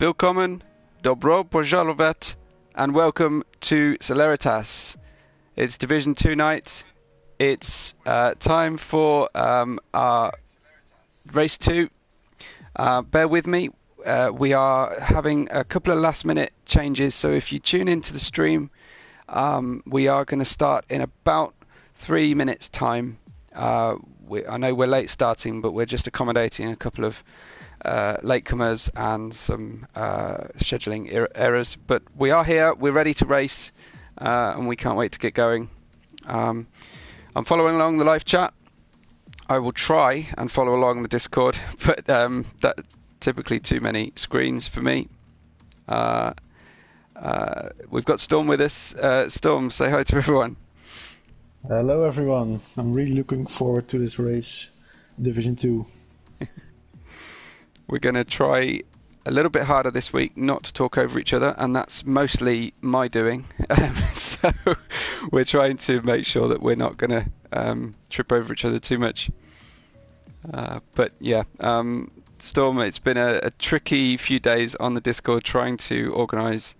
Willkommen, dobro požalovat, and welcome to Celeritas. It's Division 2 night. It's time for our race 2. Bear with me. We are having a couple of last minute changes, so if you tune into the stream, we are going to start in about 3 minutes time. I know we're late starting, but we're just accommodating a couple of latecomers and some scheduling errors. But we are here, we're ready to race, and we can't wait to get going. I'm following along the live chat. I will try and follow along the Discord, but that's typically too many screens for me. We've got Storm with us. Storm, say hi to everyone. Hello everyone, I'm really looking forward to this race, Division 2. We're going to try a little bit harder this week not to talk over each other, and that's mostly my doing. So we're trying to make sure that we're not going to trip over each other too much. But yeah, Storm, it's been a tricky few days on the Discord trying to organise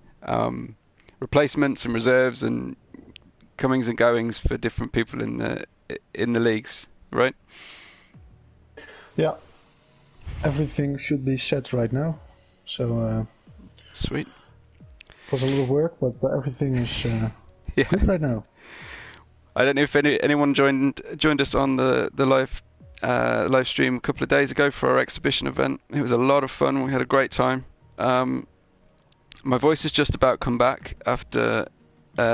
replacements and reserves and comings and goings for different people in the leagues, right? Yeah, everything should be set right now. So sweet. It was a lot of work, but everything is good right now. I don't know if anyone joined us on the live stream a couple of days ago for our exhibition event. It was a lot of fun. We had a great time. My voice has just about come back after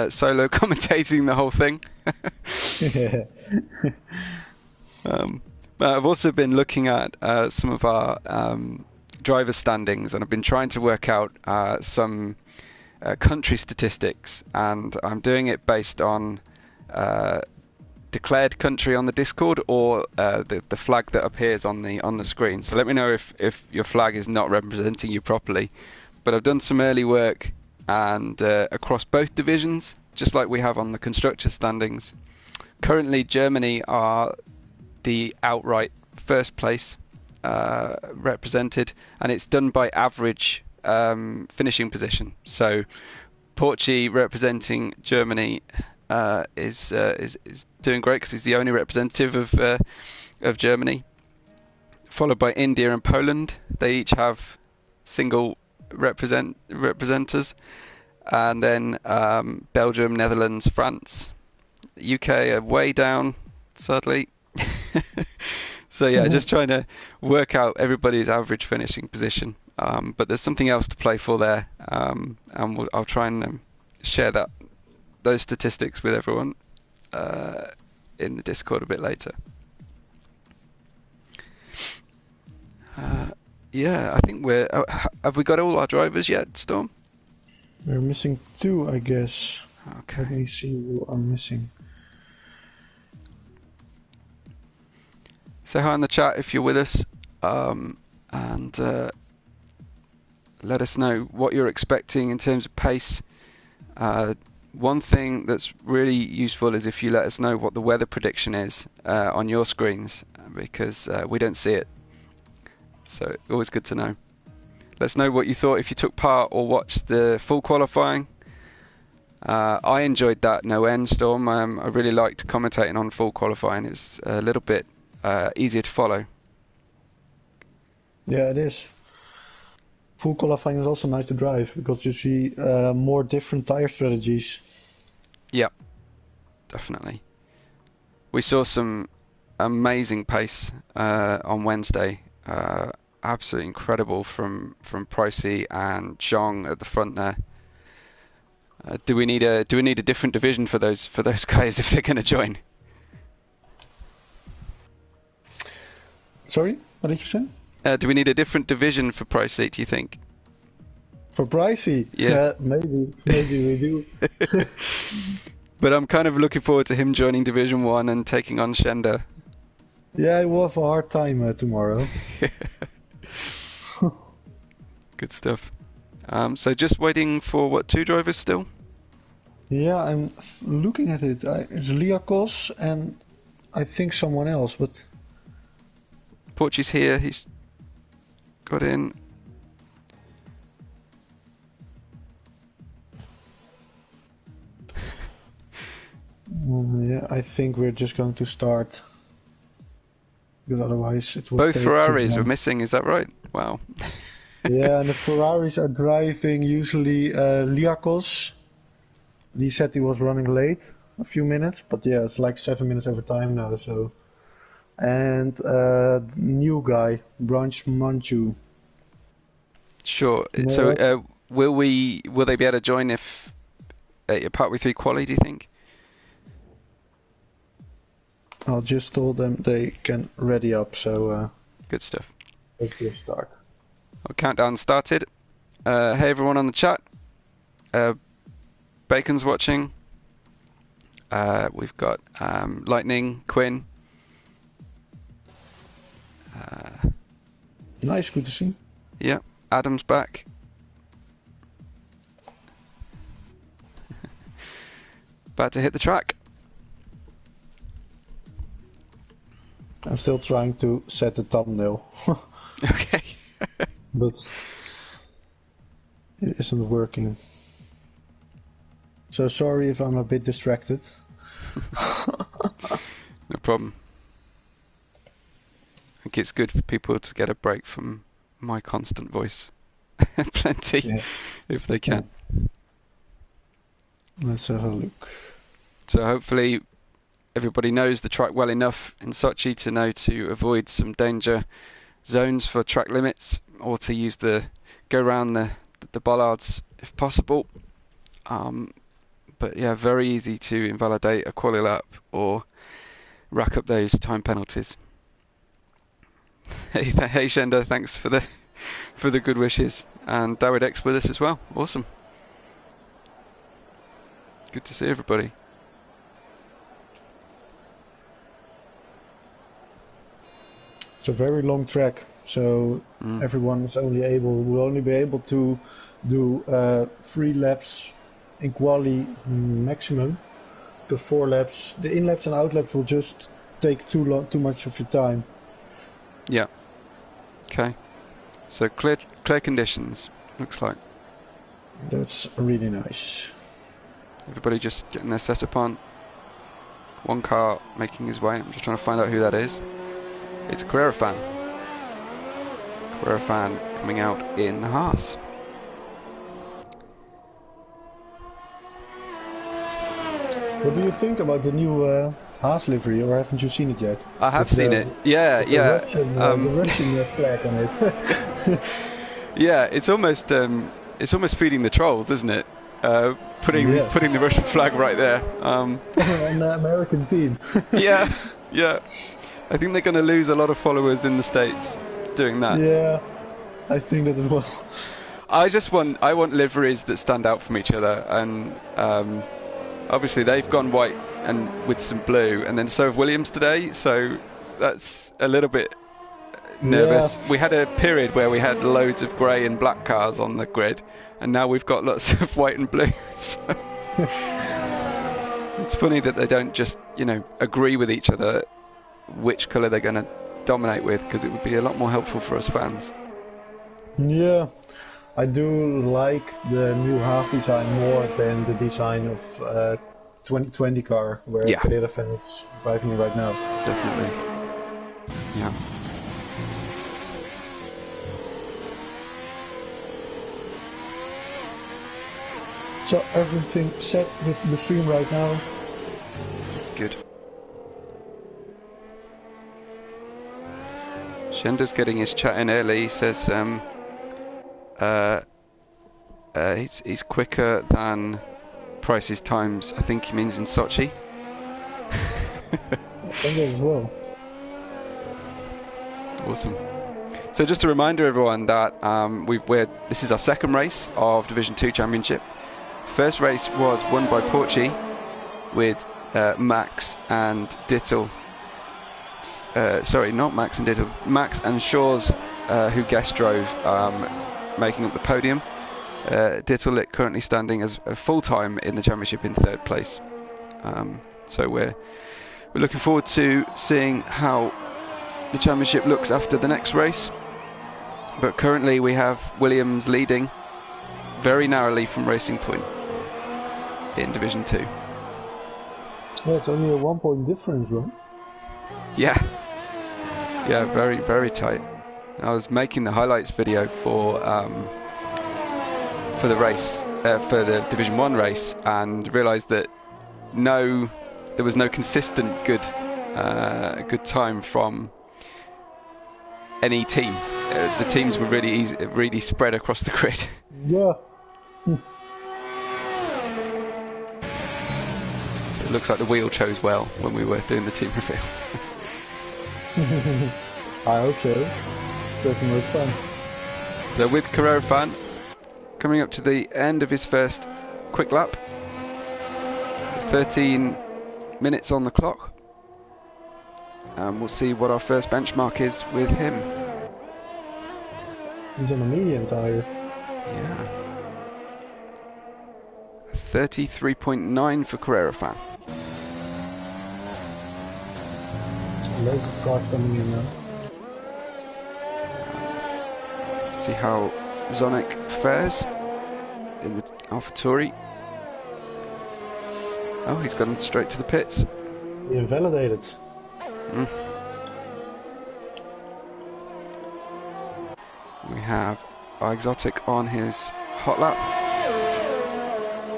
solo commentating the whole thing. I've also been looking at some of our driver standings, and I've been trying to work out some country statistics, and I'm doing it based on declared country on the Discord or the flag that appears on the screen. So let me know if your flag is not representing you properly. But I've done some early work, and across both divisions, just like we have on the constructor standings. Currently, Germany are the outright first place represented, and it's done by average finishing position. So Portugal representing Germany is doing great because he's the only representative of Germany, followed by India and Poland. They each have single representers, and then Belgium, Netherlands, France, UK are way down, sadly. So yeah, just trying to work out everybody's average finishing position. But there's something else to play for there, and I'll try and share those statistics with everyone in the Discord a bit later. Yeah, I think have we got all our drivers yet, Storm? We're missing 2, I guess. Okay. Let me see who I'm missing. Say hi in the chat if you're with us, and let us know what you're expecting in terms of pace. One thing that's really useful is if you let us know what the weather prediction is on your screens, because we don't see it. So always good to know. Let us know what you thought if you took part or watched the full qualifying. I enjoyed that no end, Storm. I really liked commentating on full qualifying. It's a little bit easier to follow. Yeah, it is. Full qualifying is also nice to drive because you see more different tire strategies. Yeah, definitely. We saw some amazing pace on Wednesday. Absolutely incredible from Pricey and Zhong at the front there. Do we need a different division for those guys if they're going to join? Sorry, what did you say? Do we need a different division for Pricey, do you think? For Pricey? Yeah. Maybe we do. But I'm kind of looking forward to him joining Division 1 and taking on Shenda. Yeah, he will have a hard time tomorrow. Good stuff. So just waiting for 2 drivers still? Yeah, I'm looking at it. It's Liakos and I think someone else, but... Porchy's here, he's got in. I think we're just going to start, because otherwise it will Both take too Ferraris are long. missing, is that right? Wow. Yeah, and the Ferraris are driving usually Liakos. He said he was running late a few minutes, but yeah, it's like 7 minutes over time now. So, and the new guy, Branch Manchu. Sure. You know So, that? will they be able to join if partway through quali, do you think? I just told them they can ready up, so Good stuff. let's just start. Our countdown started. Hey everyone on the chat. Bacon's watching. We've got Lightning, Quinn. Nice, good to see. Yeah, Adam's back. About to hit the track. I'm still trying to set the thumbnail, Okay. but it isn't working. So sorry if I'm a bit distracted. No problem. I think it's good for people to get a break from my constant voice. Plenty, Yeah. if they can. Let's have a look. So hopefully everybody knows the track well enough in Sochi to know to avoid some danger zones for track limits, or to use go around the bollards if possible. But yeah, very easy to invalidate a quali lap or rack up those time penalties. Hey Shenda, thanks for the good wishes, and David X with us as well. Awesome. Good to see everybody. It's a very long track, so everyone is will only be able to do 3 laps in quali maximum. The 4 laps, the in laps and out laps will just take too much of your time. Yeah. Okay. So clear conditions, looks like. That's really nice. Everybody just getting their setup on. One car making his way. I'm just trying to find out who that is. It's Carrera fan. Carrera fan coming out in the Haas. What do you think about the new Haas livery, or haven't you seen it yet? I have With seen it. Yeah, with yeah. The Russian flag on it. Yeah, it's almost feeding the trolls, isn't it? Putting the Russian flag right there. On the American team. Yeah, yeah. I think they're going to lose a lot of followers in the States doing that. Yeah, I think that as well. I want liveries that stand out from each other, and obviously they've gone white and with some blue, and then so have Williams today, so that's a little bit nervous. Yeah. We had a period where we had loads of grey and black cars on the grid, and now we've got lots of white and blue. So it's funny that they don't just, agree with each other which colour they're going to dominate with, because it would be a lot more helpful for us fans. Yeah, I do like the new Haas design more than the design of 2020 car where Carrera fan is driving it right now. Definitely. Yeah. So everything set with the stream right now. Good. Shender's getting his chat in early. He says he's quicker than Price's times. I think he means in Sochi. I think that as well. Awesome. So just a reminder, everyone, that this is our second race of Division 2 Championship. First race was won by Porchi with Max and Dittel. Sorry, not Max and Dittel. Max and Shaw's, who guest drove, making up the podium. Dittel currently standing as a full-time in the championship in 3rd place. So we're looking forward to seeing how the championship looks after the next race. But currently we have Williams leading very narrowly from Racing Point in Division 2. Yeah, it's only a 1 point difference, right? Yeah. Yeah, very, very tight. I was making the highlights video for the race, for the Division 1 race, and realised that there was no consistent good time from any team. The teams were really spread across the grid. Yeah. So it looks like the wheel chose well when we were doing the team reveal. I hope so. That's the most fun. So with Carrera Fan coming up to the end of his first quick lap, 13 minutes on the clock, and we'll see what our first benchmark is with him. He's on a medium tire. Yeah. 33.9 for Carrera Fan. Loads of cars coming in now. See how Zonic fares in the AlphaTauri. Oh, he's gone straight to the pits. He invalidated. We have Exotic on his hot lap.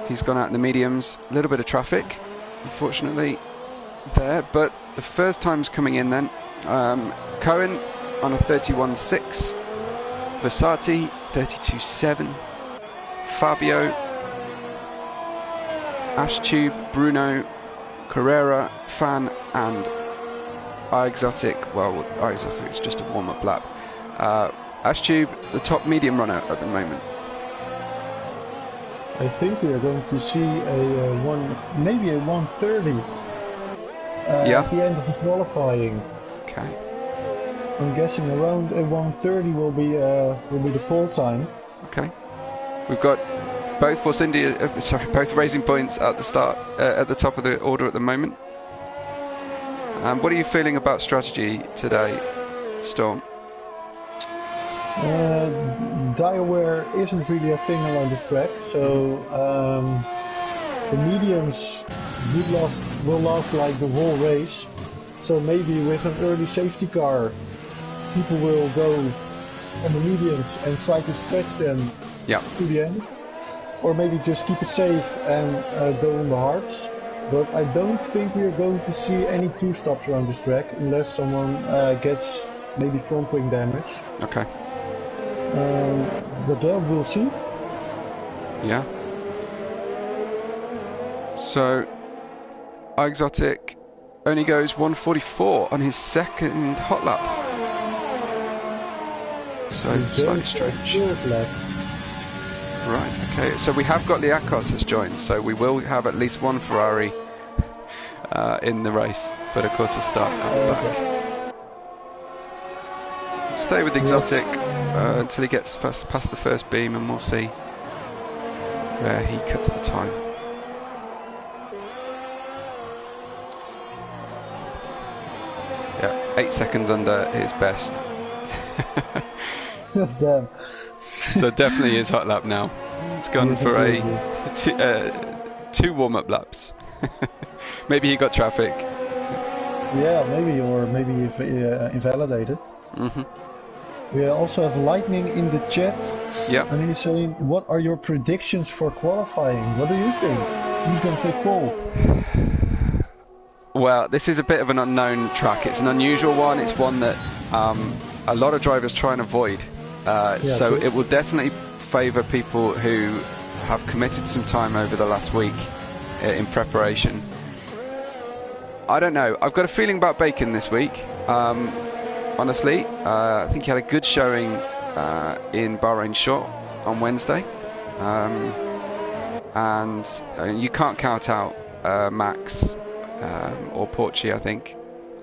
He's gone out in the mediums. A little bit of traffic, unfortunately, there. But the first time's coming in then. Cohen on a 31.6. Versati 32.7. Fabio, Ashtube, Bruno, Carrera, Fan, and Exotic. Well, Exotic is just a warm-up lap. Ashtube, the top medium runner at the moment. I think we are going to see maybe a 1:30 at the end of the qualifying. Okay. I'm guessing around a 1:30 will be the pole time. Okay. We've got both both Racing Points at the start, at the top of the order at the moment. What are you feeling about strategy today, Storm? Tire wear isn't really a thing around this track, so the mediums will last like the whole race. So maybe with an early safety car, people will go on the mediums and try to stretch them to the end, or maybe just keep it safe and go on the hards. But I don't think we are going to see any two stops around this track unless someone gets maybe front wing damage. Okay. But yeah, we'll see. Yeah. So, Exotic only goes 1:44 on his second hot lap. So, slightly strange. Right, okay. So we have got Liakos has joined, so we will have at least one Ferrari in the race. But of course, we'll start at the back. Stay with Exotic until he gets past the first beam, and we'll see where he cuts the time. Yeah, 8 seconds under his best. Damn. So definitely his hot lap now. It's gone for two warm-up laps. Maybe he got traffic. Yeah, maybe, or maybe invalidated. We also have Lightning in the chat. Yeah. And he's saying, what are your predictions for qualifying? What do you think? Who's going to take pole? Well, this is a bit of an unknown track. It's an unusual one. It's one that a lot of drivers try and avoid. So it will definitely favour people who have committed some time over the last week in preparation. I don't know. I've got a feeling about Bacon this week. Honestly, I think he had a good showing in Bahrain Short on Wednesday. And you can't count out Max or Porci, I think,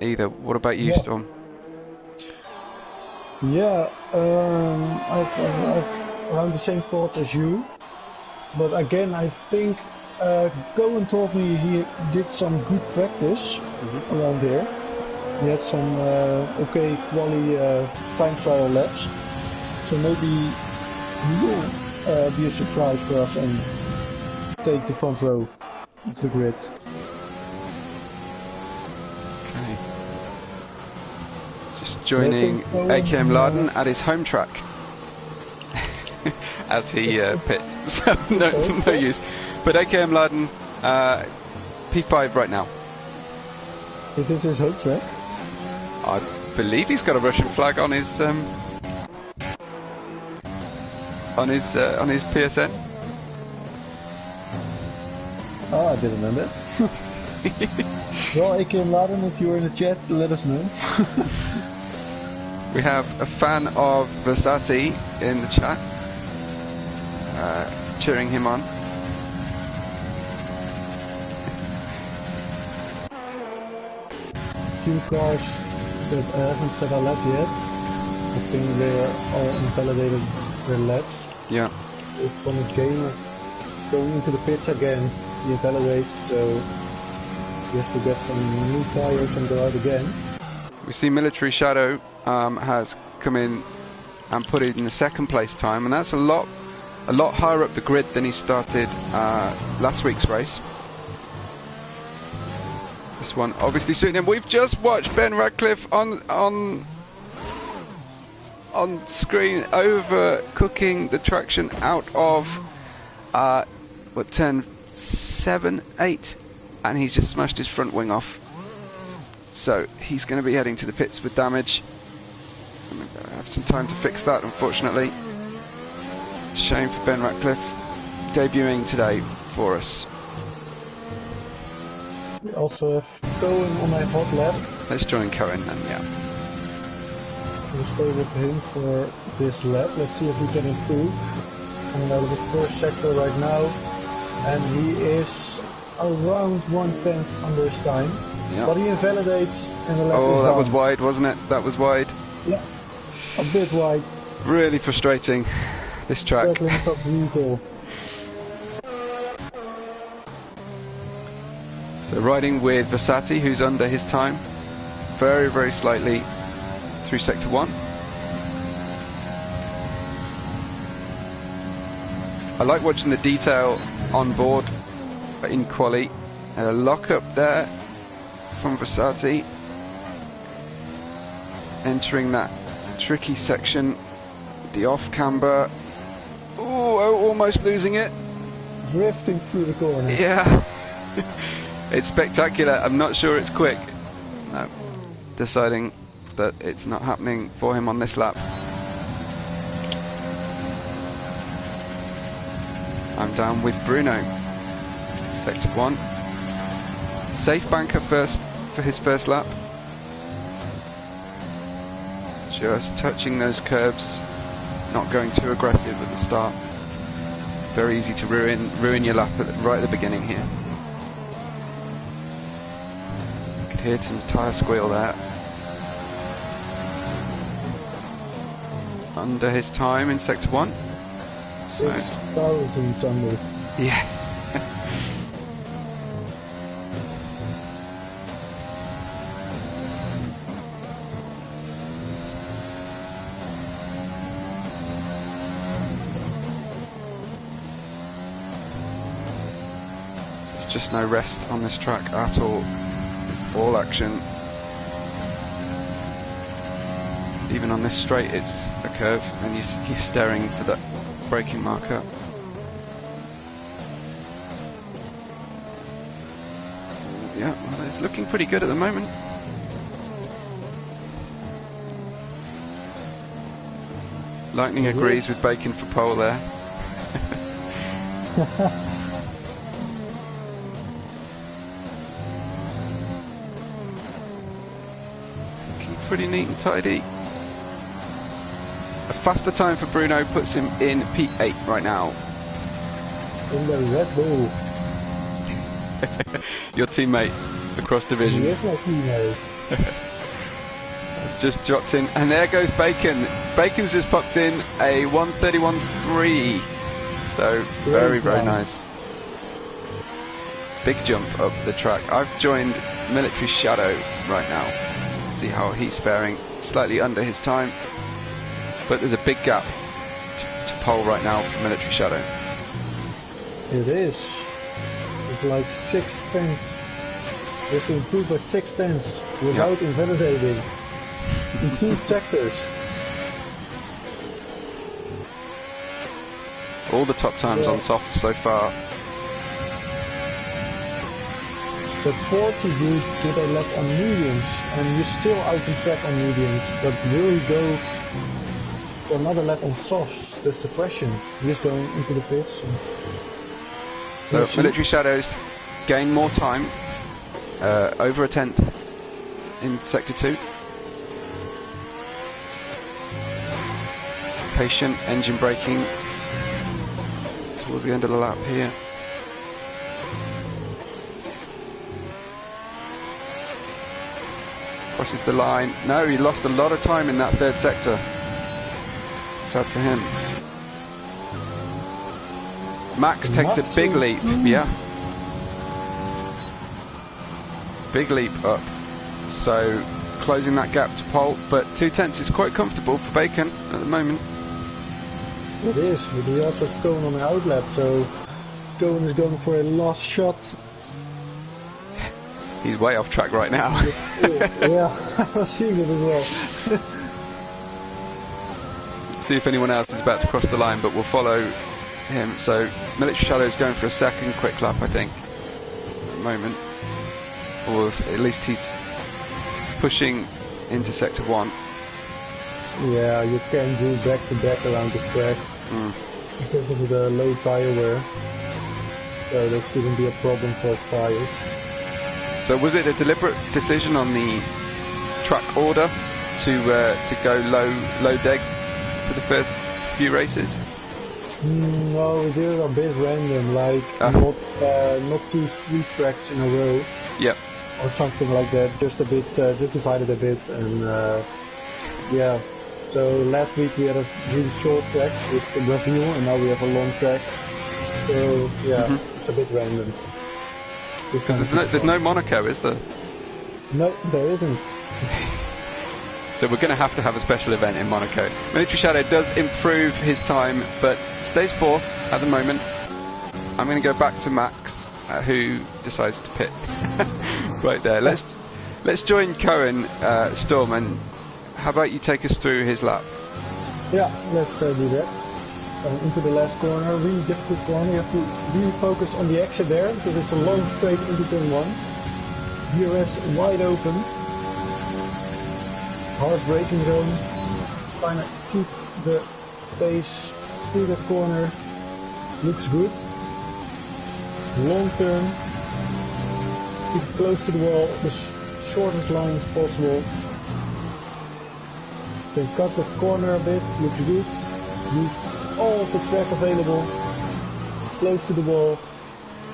either. What about you, Storm? Yeah, I've around the same thoughts as you. But again, I think Cohen told me he did some good practice around there. He had some okay quality time trial laps. So maybe he will be a surprise for us and take the front row of the grid. Okay. Just joining AKM Laden at his home track as he pits. So no use. But AKM Laden, P5 right now. Is this his home track? I believe he's got a Russian flag on his PSN. Oh, I didn't know that. Well, AKM Laden, if you're in the chat, let us know. We have a fan of Versace in the chat, cheering him on. Few cars that haven't set a lap yet. I think they are all invalidated their laps. Yeah. It's on the game going into the pits again. He invalidates, so he has to get some new tires and go out again. We see Military Shadow has come in and put it in the second place time, and that's a lot higher up the grid than he started last week's race. This one obviously suiting him. We've just watched Ben Radcliffe on screen overcooking the traction out of turn 7, 8, and he's just smashed his front wing off. So he's going to be heading to the pits with damage. I'm going to have some time to fix that, unfortunately. Shame for Ben Ratcliffe, debuting today for us. We also have Cohen on a hot lap. Let's join Cohen then, yeah. We'll stay with him for this lap. Let's see if we can improve. Coming out of the first sector right now. And he is around 1/10 under his time. Yep. But he invalidates and the lap Oh, is that done. was wide, wasn't it? That was wide. Yeah, a bit wide. Really frustrating, this track. Battling top vehicle. So riding with Versace, who's under his time, very, very slightly through sector 1. I like watching the detail on board in quali. A lock up there from Versace, entering that tricky section, the off camber. Oh, almost losing it. Drifting through the corner. Yeah. It's spectacular. I'm not sure it's quick. No. Deciding that it's not happening for him on this lap. I'm down with Bruno. Sector 1. Safe banker first for his first lap. Just touching those curbs. Not going too aggressive at the start. Very easy to ruin your lap right at the beginning here. You could hear some tyre squeal there. Under his time in sector 1. So 6,000 under. yeah. There's just no rest on this track at all. It's all action. Even on this straight, it's a curve, and you're staring for that braking marker. Yeah, well, it's looking pretty good at the moment. Lightning agrees with Bacon for pole there. Looking pretty neat and tidy. A faster time for Bruno puts him in P8 right now. In the Red Bull. Your teammate across division. He is my teammate. Just dropped in, and there goes Bacon. Bacon's just popped in a 1:31.3. So very, very nice. Big jump up the track. I've joined Military Shadow right now. See how he's faring. Slightly under his time. But there's a big gap to pole right now for Military Shadow. It is. It's like 6 tenths. He has to improve by 6/10 without invalidating in 2 sectors. All the top times on softs so far. The 40 dude did a lap on mediums, and you're still out on track on mediums, but will he go for another lap on softs? That's the question. He's going into the pits. So Military Shadows gain more time, over a 10th in Sector 2. Patient engine braking towards the end of the lap here. Crosses the line. No, he lost a lot of time in that 3rd sector. Sad for him. Max takes a big leap. Yeah. Big leap up. So closing that gap to pole, but 2/10 is quite comfortable for Bacon at the moment. It is, but he also has Cohen on the outlap, so Cohen is going for a last shot. He's way off track right now. Yeah, I was seeing it as well. Let's see if anyone else is about to cross the line, but we'll follow him. So Military Shadow is going for a second quick lap, I think, at the moment. Or at least he's pushing into Sector 1. Yeah, you can do back-to-back around this track because of the low tire wear. So that shouldn't be a problem for his tires. So was it a deliberate decision on the track order to go low deck for the first few races? No, we did it a bit random, like not 2 street tracks in a row. Yep. Or something like that. Just a bit, just divided a bit, and yeah. So last week we had a really short track with Brazil, and now we have a long track. So yeah, it's a bit random. Because there's no Monaco, is there? No, there isn't. So we're going to have a special event in Monaco. Military Shadow does improve his time, but stays 4th at the moment. I'm going to go back to Max, who decides to pit right there. Let's join Cohen, Storm, and how about you take us through his lap? Yeah, let's do that. Into the last corner, really difficult corner. You have to really focus on the exit there, because it's a long straight into turn 1. DRS wide open. Hard braking zone. Trying to keep the pace through that corner. Looks good. Long turn. Keep it close to the wall, the shortest line as possible. Then cut the corner a bit, looks good. Use all of the track available. Close to the wall.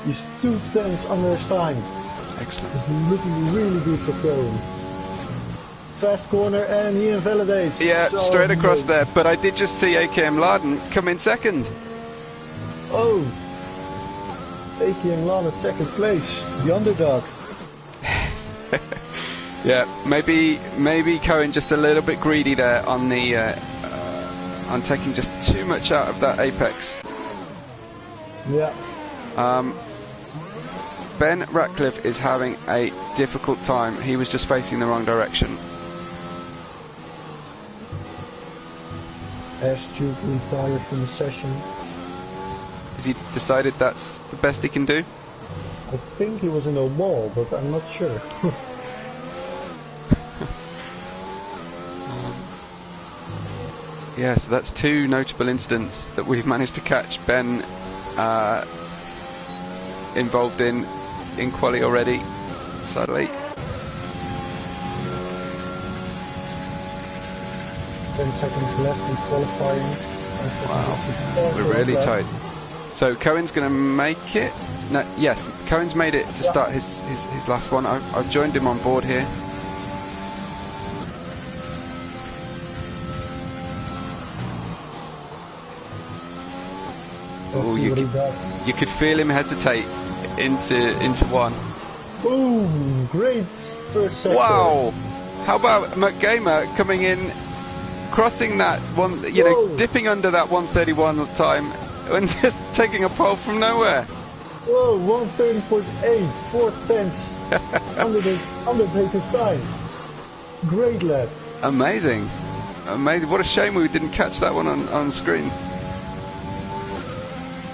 He's 2/10 under his time. Excellent. It's looking really good for Cohen. Fast corner and he invalidates. Yeah, so straight across there. But I did just see AKM Laden come in second. Oh! AKM Laden second place. The underdog. Yeah, maybe Cohen just a little bit greedy there on the on taking just too much out of that apex. Yeah. Ben Ratcliffe is having a difficult time. He was just facing the wrong direction. Ash Duke retired from the session. Has he decided that's the best he can do? I think he was in a wall, but I'm not sure. Yeah, so that's 2 notable incidents that we've managed to catch Ben involved in quali already, sadly. 10 seconds left in qualifying. Wow, we're really tight. So Cohen's going to make it. No, yes, Cohen's made it to start his last one. I've joined him on board here. Oh, you could feel him hesitate into one. Boom! Great first sector. Wow! How about McGamer coming in, crossing that one, dipping under that 131 time, and just taking a pole from nowhere. Whoa! 130.8, 4/10 under Bacon's time. Great lap. Amazing. Amazing. What a shame we didn't catch that one on screen.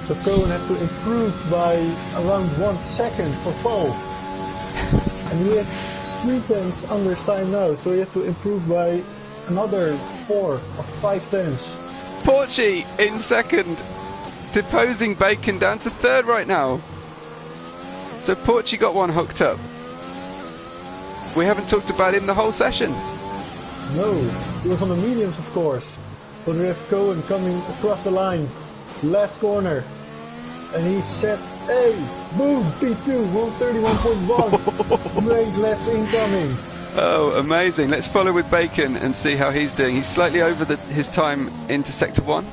So Cohen had to improve by around 1 second for pole. And he has 3 tenths under his time now, so he has to improve by another 4 or 5 tenths. Porchy in second, deposing Bacon down to third right now. So Porchy got one hooked up. We haven't talked about him the whole session. No, he was on the mediums, of course. But we have Cohen coming across the line, last corner, and he sets a boom P2 131.1. Great laps incoming. Oh, amazing! Let's follow with Bacon and see how he's doing. He's slightly over his time into sector 1.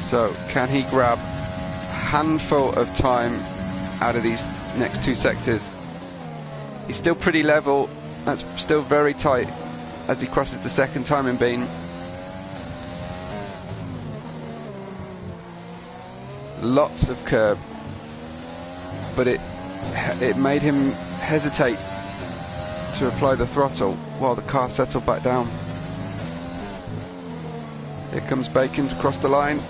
So, can he grab a handful of time out of these next 2 sectors? He's still pretty level. That's still very tight as he crosses the second timing beam. Lots of curb, but it made him hesitate to apply the throttle while the car settled back down. Here comes Bacon to cross the line.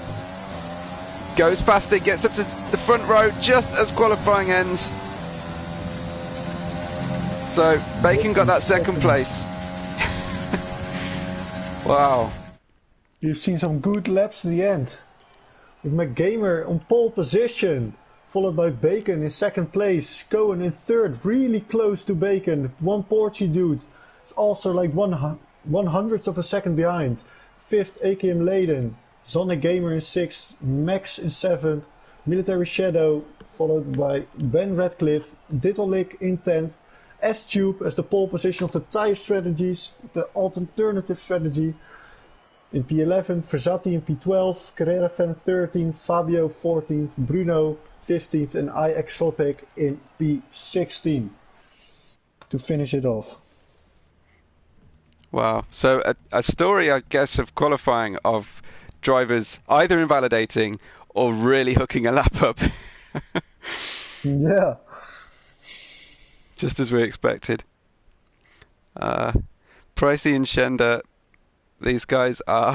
Goes past it, gets up to the front row just as qualifying ends. So Bacon got that second place. Wow. You've seen some good laps at the end. With McGamer on pole position, followed by Bacon in second place, Cohen in third, really close to Bacon. One Porchy dude, it's also like 1/100th of a second behind. Fifth, AKM Leiden, Sonic Gamer in sixth, Max in seventh, Military Shadow, followed by Ben Radcliffe, Dittlelik in 10th, S-Tube as the pole position of the tire strategies, the alternative strategy. In P11, Versati in P12, Carrera Fan 13, Fabio 14th, Bruno 15th and iExotic in P16 to finish it off. Wow. So a story, I guess, of qualifying of drivers either invalidating or really hooking a lap up. Yeah. Just as we expected. Pricey and Shenda, these guys are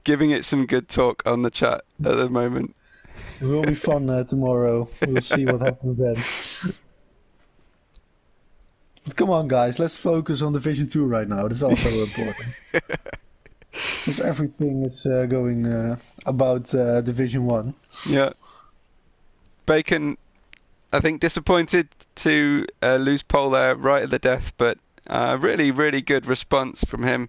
giving it some good talk on the chat at the moment. It will be fun tomorrow. We'll see what happens then. But come on, guys, let's focus on Division 2 right now. That's also important. Because everything is going about Division 1. Yeah. Bacon, I think, disappointed to lose pole there right at the death, but really, really good response from him.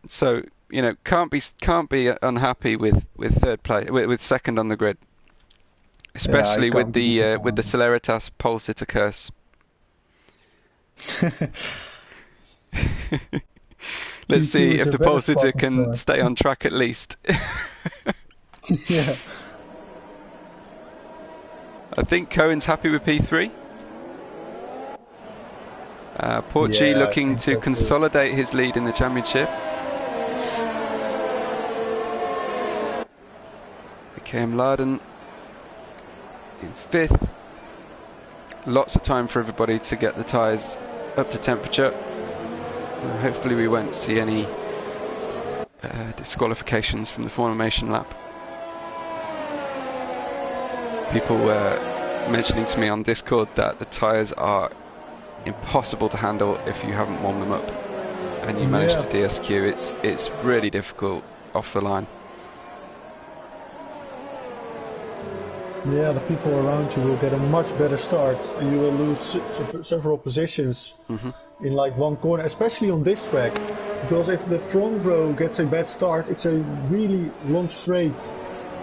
So, you know, can't be unhappy with third place, with second on the grid, especially with the Celeritas pole sitter curse. Let's see if the pole sitter can stay on track at least. Yeah. I think Cohen's happy with P3. Porchy looking to consolidate his lead in the championship. AKM Laden in fifth. Lots of time for everybody to get the tyres up to temperature. Hopefully we won't see any disqualifications from the formation lap. People were mentioning to me on Discord that the tyres are impossible to handle if you haven't warmed them up and you manage to DSQ. It's really difficult off the line. Yeah, the people around you will get a much better start and you will lose several positions in like one corner, especially on this track, because if the front row gets a bad start, it's a really long straight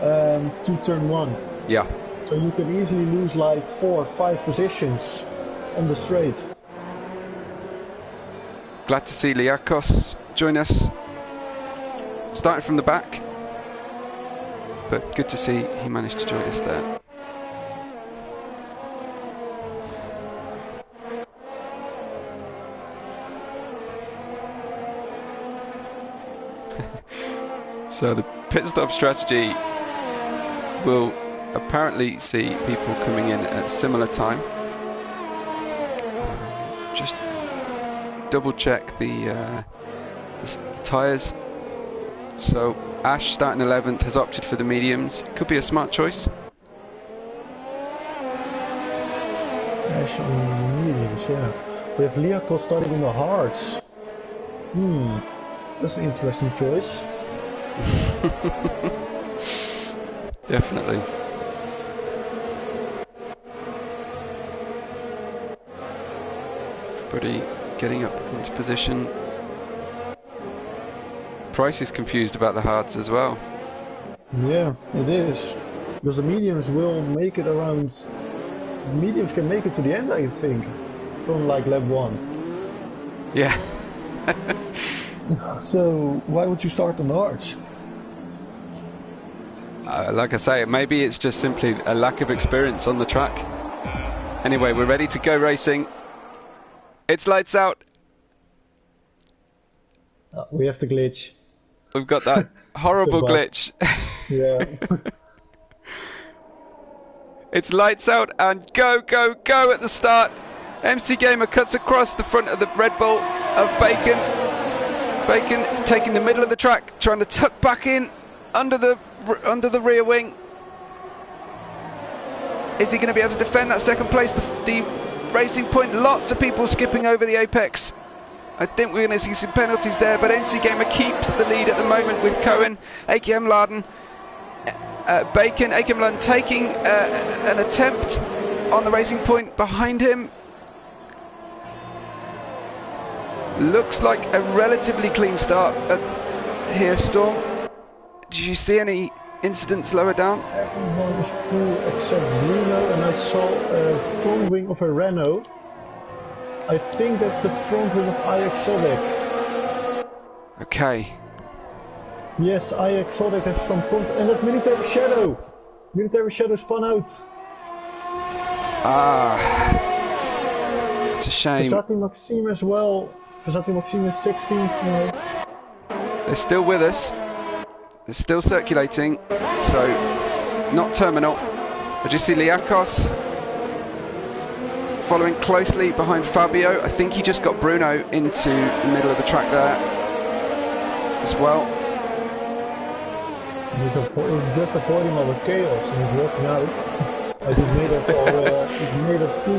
to turn one. Yeah. So you can easily lose like 4 or 5 positions on the straight. Glad to see Liakos join us. Starting from the back, but good to see he managed to join us there. So the pit stop strategy will apparently see people coming in at similar time. Just double check the tyres. So Ash, starting 11th, has opted for the mediums. Could be a smart choice. Ash on the mediums, yeah. We have Liakos starting on the hards. That's an interesting choice. Definitely. Everybody getting up into position. Price is confused about the hards as well. Yeah, it is. Because the mediums will make it around... Mediums can make it to the end, I think. From like lap 1. Yeah. So, why would you start on the hards? Like I say, maybe it's just simply a lack of experience on the track. Anyway, we're ready to go racing. It's lights out. We have the glitch. We've got that horrible glitch. Yeah. It's lights out and go, go, go at the start. MC Gamer cuts across the front of the Red Bull of Bacon. Bacon is taking the middle of the track, trying to tuck back in under the rear wing. Is he going to be able to defend that second place? The racing point, lots of people skipping over the apex. I think we're going to see some penalties there, but NC Gamer keeps the lead at the moment with Cohen, AKM Laden, Bacon, AKM Laden taking an attempt on the racing point behind him. Looks like a relatively clean start here, Storm. Did you see any incidents lower down? Everyone was full except Bruno, and I saw a front wing of a Renault. I think that's the front wing of iExotic. Okay. Yes, iExotic has some front, and that's Military Shadow. Military Shadow spun out. Ah, it's a shame. Versati Maxime as well. Versati Maxime is 16th now. They're still with us. They're still circulating, so not terminal. I just see Liakos following closely behind Fabio. I think he just got Bruno into the middle of the track there as well. He's just avoiding all the chaos and he's walking out. Like he's made up few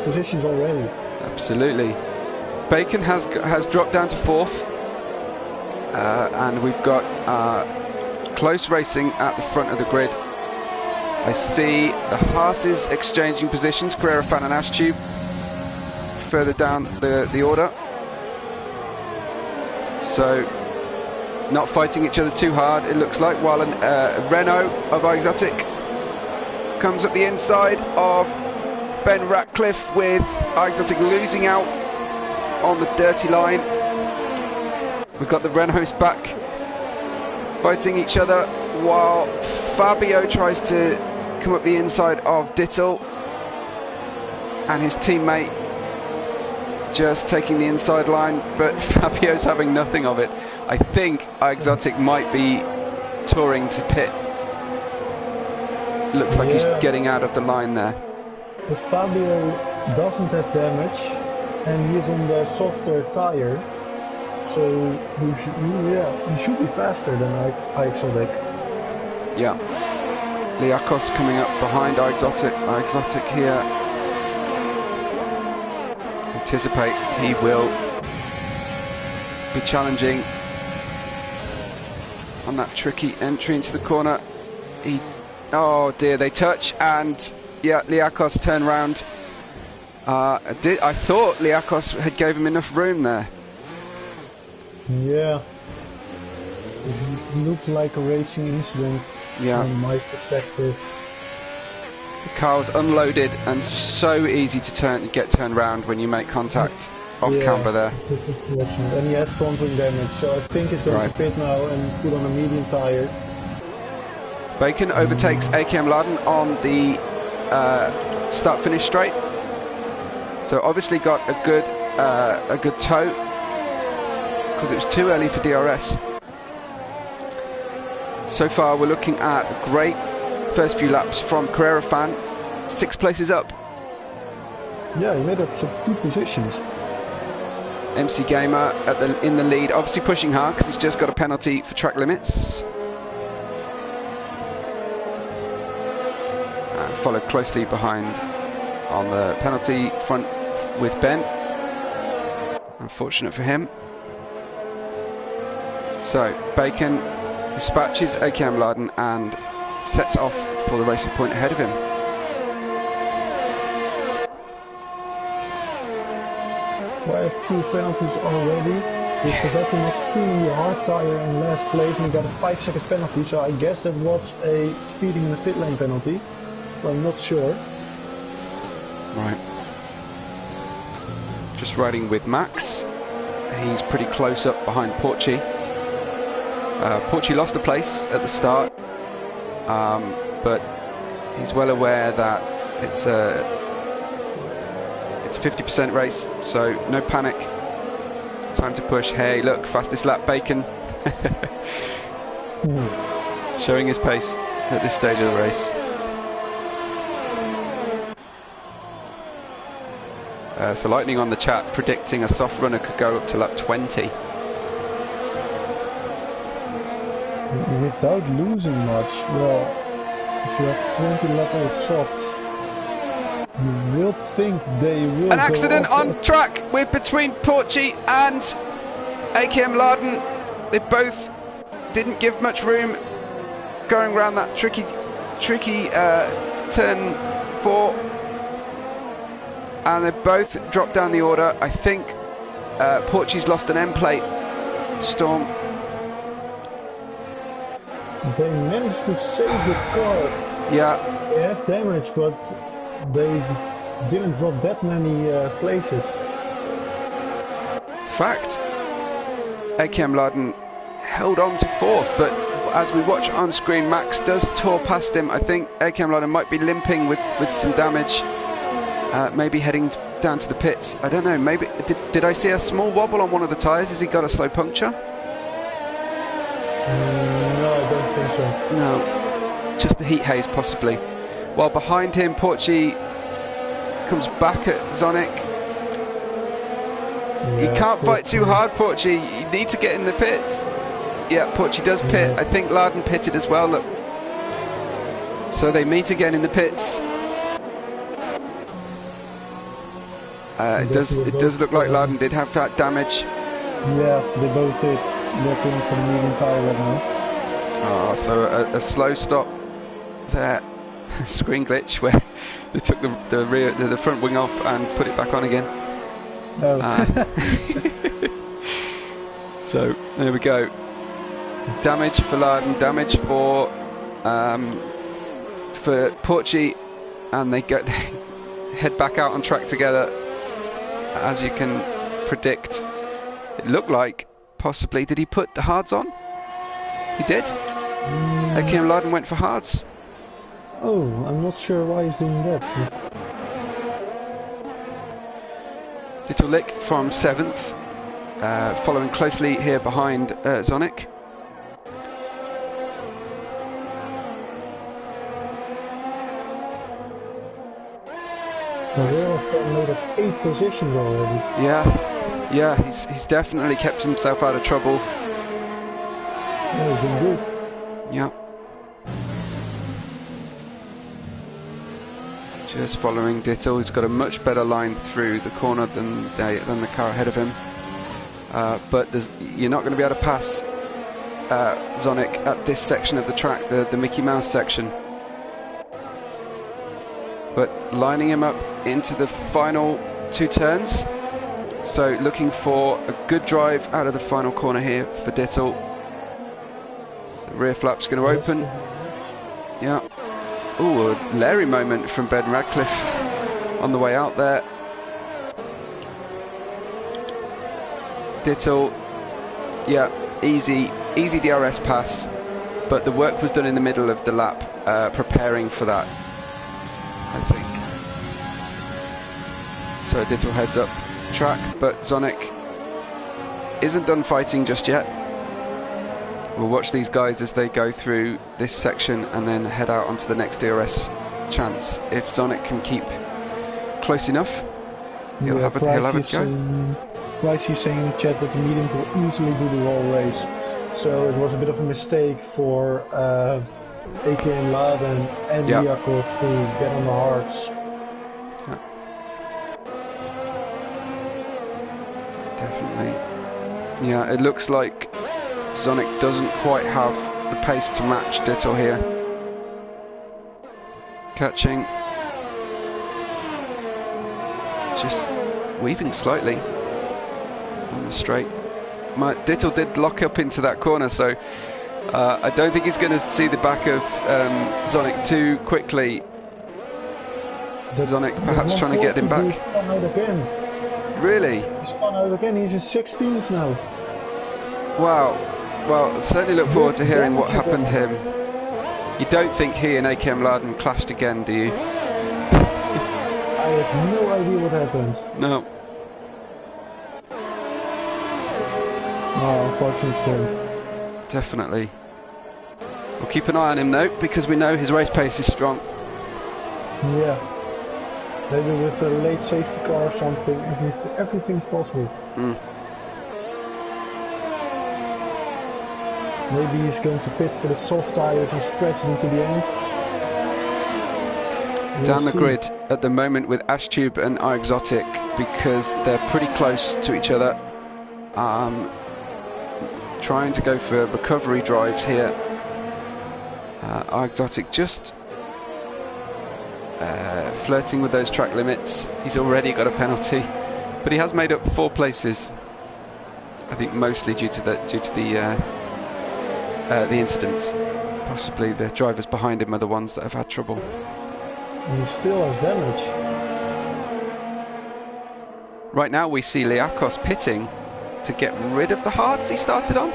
positions already. Absolutely. Bacon has dropped down to 4th, and we've got close racing at the front of the grid. I see the Haas's exchanging positions, Carrera Fan and Ash Tube, further down the order. So, not fighting each other too hard, it looks like, while a Renault of iExotic comes up the inside of Ben Ratcliffe, with iExotic losing out on the dirty line. We've got the Renaults back fighting each other, while Fabio tries to come up the inside of Dittel, and his teammate just taking the inside line, but Fabio's having nothing of it. I think iExotic might be touring to pit. Looks like he's getting out of the line there. But Fabio doesn't have damage, and he's on the softer tire, so he should be faster than iExotic. Yeah. Liakos coming up behind iExotic. iExotic here. Anticipate he will be challenging on that tricky entry into the corner. Oh dear, they touch, and yeah, Liakos turned round. I thought Liakos had gave him enough room there. Yeah. It looked like a racing incident. Yeah. From my perspective. The car was unloaded, and it's so easy to get turned around when you make contact off camber there. And he has front wing damage, so I think he's going to pit now and put on a medium tire. Bacon overtakes AKM Laden on the start-finish straight. So obviously got a good tow, because it was too early for DRS. So far, we're looking at a great first few laps from Carrera Fan, 6 places up. Yeah, he made up some good positions. MC Gamer in the lead, obviously pushing hard because he's just got a penalty for track limits. And followed closely behind on the penalty front with Ben. Unfortunate for him. So Bacon dispatches AKM Laden and sets off for the racing point ahead of him. Quite a few penalties already. Because not seeing the hard tire in last place and he got a 5-second penalty, so I guess that was a speeding in the pit lane penalty. But I'm not sure. Right. Just riding with Max. He's pretty close up behind Porchy. Porchy lost a place at the start, but he's well aware that it's a 50% race, so no panic. Time to push. Hey, look, fastest lap Bacon. Showing his pace at this stage of the race. So Lightning on the chat predicting a soft runner could go up to lap 20. Without losing much, well, if you have 20 lap old softs, you will think they will. An accident on track with between Porchy and AKM Laden. They both didn't give much room going around that tricky turn 4, and they both dropped down the order. I think Porchy's lost an end plate. Storm. They managed to save the car. Yeah. They have damage, but they didn't drop that many places. Fact. AKM Laden held on to 4th, but as we watch on screen, Max does tour past him. I think AKM Laden might be limping with some damage. Maybe heading down to the pits. I don't know. Maybe did I see a small wobble on one of the tyres? Has he got a slow puncture? No, I don't think so. No, just the heat haze possibly. While behind him, Porchy comes back at Zonic. Yeah, you can't fight too hard, Porchy. You need to get in the pits. Yeah, Porchy does pit. Yeah. I think Laden pitted as well. Look. So they meet again in the pits. It does look like Laden did have that damage. Yeah, they both did. They're coming from the medium tire right now. Oh, so a slow stop there. Screen glitch where they took the front wing off and put it back on again. Oh. So there we go. Damage for Laden, damage for Porchy, and they head back out on track together. As you can predict, it looked like possibly, did he put the hards on? He did. AKM Laden went for hards. Oh, I'm not sure why he's doing that. Little lick from 7th, following closely here behind Zonic. We're made of 8 positions already. Yeah, he's definitely kept himself out of trouble. Yeah, he's been good. Yeah. Just following Dittle, who's got a much better line through the corner than the car ahead of him. But you're not going to be able to pass Zonic at this section of the track, the Mickey Mouse section. But lining him up into the final 2 turns. So looking for a good drive out of the final corner here for Dittle. The rear flap's going to open. Yeah. Ooh, a Larry moment from Ben Radcliffe on the way out there. Dittle, yeah, easy DRS pass, but the work was done in the middle of the lap, preparing for that, I think. So Dittle heads up track, but Zonic isn't done fighting just yet. We'll watch these guys as they go through this section and then head out onto the next DRS chance. If Zonic can keep close enough, he'll have a go. Pricey saying in the chat that the mediums will easily do the whole race. So it was a bit of a mistake for AKM Laden and Liakos to get on the hards. Yeah. Definitely. Yeah, it looks like Zonic doesn't quite have the pace to match Dittel here. Catching. Just weaving slightly on the straight. Dittel did lock up into that corner, so I don't think he's going to see the back of Zonic too quickly. Zonic perhaps trying to get him back. He spun out again. Really? He spun out again. He's in 16s now. Wow. Well, certainly look forward to hearing what happened to him. You don't think he and AKM Laden clashed again, do you? I have no idea what happened. No. Oh, unfortunate for him. Definitely. We'll keep an eye on him though, because we know his race pace is strong. Yeah. Maybe with a late safety car or something, everything's possible. Maybe he's going to pit for the soft tires and stretch them to the end. Down the grid at the moment with Ashtube and iExotic, because they're pretty close to each other. Trying to go for recovery drives here. iExotic just flirting with those track limits. He's already got a penalty, but he has made up 4 places. I think mostly due to the incidents. Possibly the drivers behind him are the ones that have had trouble. And he still has damage. Right now we see Liakos pitting to get rid of the hards he started on.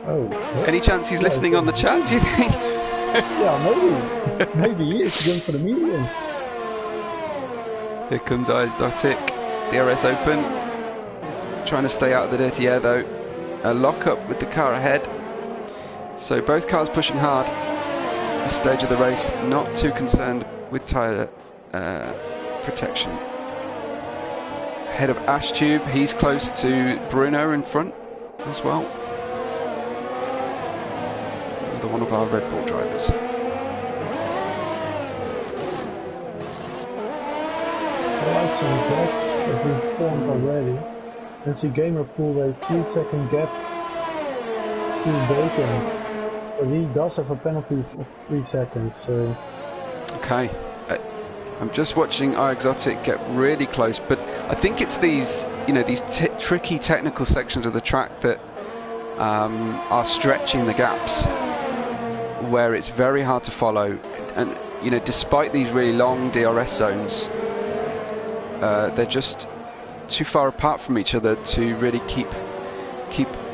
Oh. Yeah. Any chance he's listening on the chat, do you think? Yeah, maybe. Maybe he is going for the medium. Here comes iExotic. DRS open. Trying to stay out of the dirty air though. A lock up with the car ahead. So both cars pushing hard. This stage of the race, not too concerned with tyre protection. Ahead of Ashtube, he's close to Bruno in front as well. Another one of our Red Bull drivers. Lights and gaps have been formed already. And see Gamer pulled a 3-second gap to Bacon. But he does have a penalty of 3 seconds, so... Okay. I'm just watching iExotic get really close, but I think it's these, these tricky technical sections of the track that are stretching the gaps, where it's very hard to follow. And despite these really long DRS zones, they're just too far apart from each other to really keep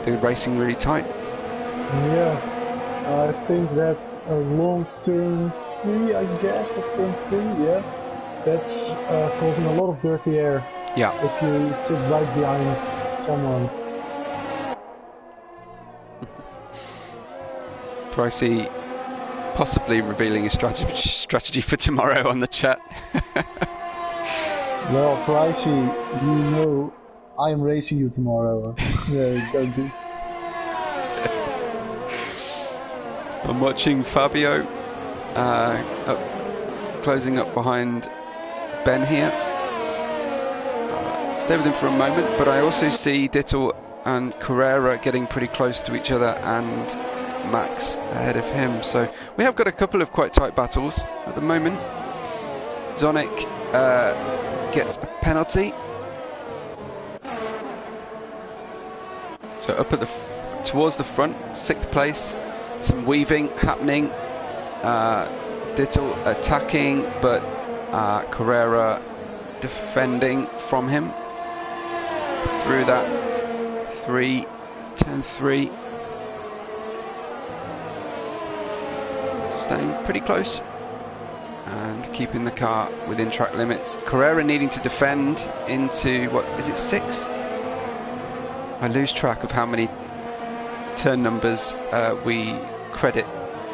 the racing really tight. Yeah, I think that's a long turn 3, I guess, or turn 3, yeah. That's causing a lot of dirty air. Yeah. If you sit right behind someone. Pricey possibly revealing his strategy for tomorrow on the chat. Well, Pricey, I am racing you tomorrow. Yeah, don't do. I'm watching Fabio closing up behind Ben here. Stay with him for a moment, but I also see Dittel and Carrera getting pretty close to each other, and Max ahead of him. So we have got a couple of quite tight battles at the moment. Zonic gets a penalty. So up at towards the front, 6th place. Some weaving happening. Dittel attacking, but Carrera defending from him through that turn 3. Staying pretty close and keeping the car within track limits. Carrera needing to defend into, what is it, 6? I lose track of how many turn numbers we credit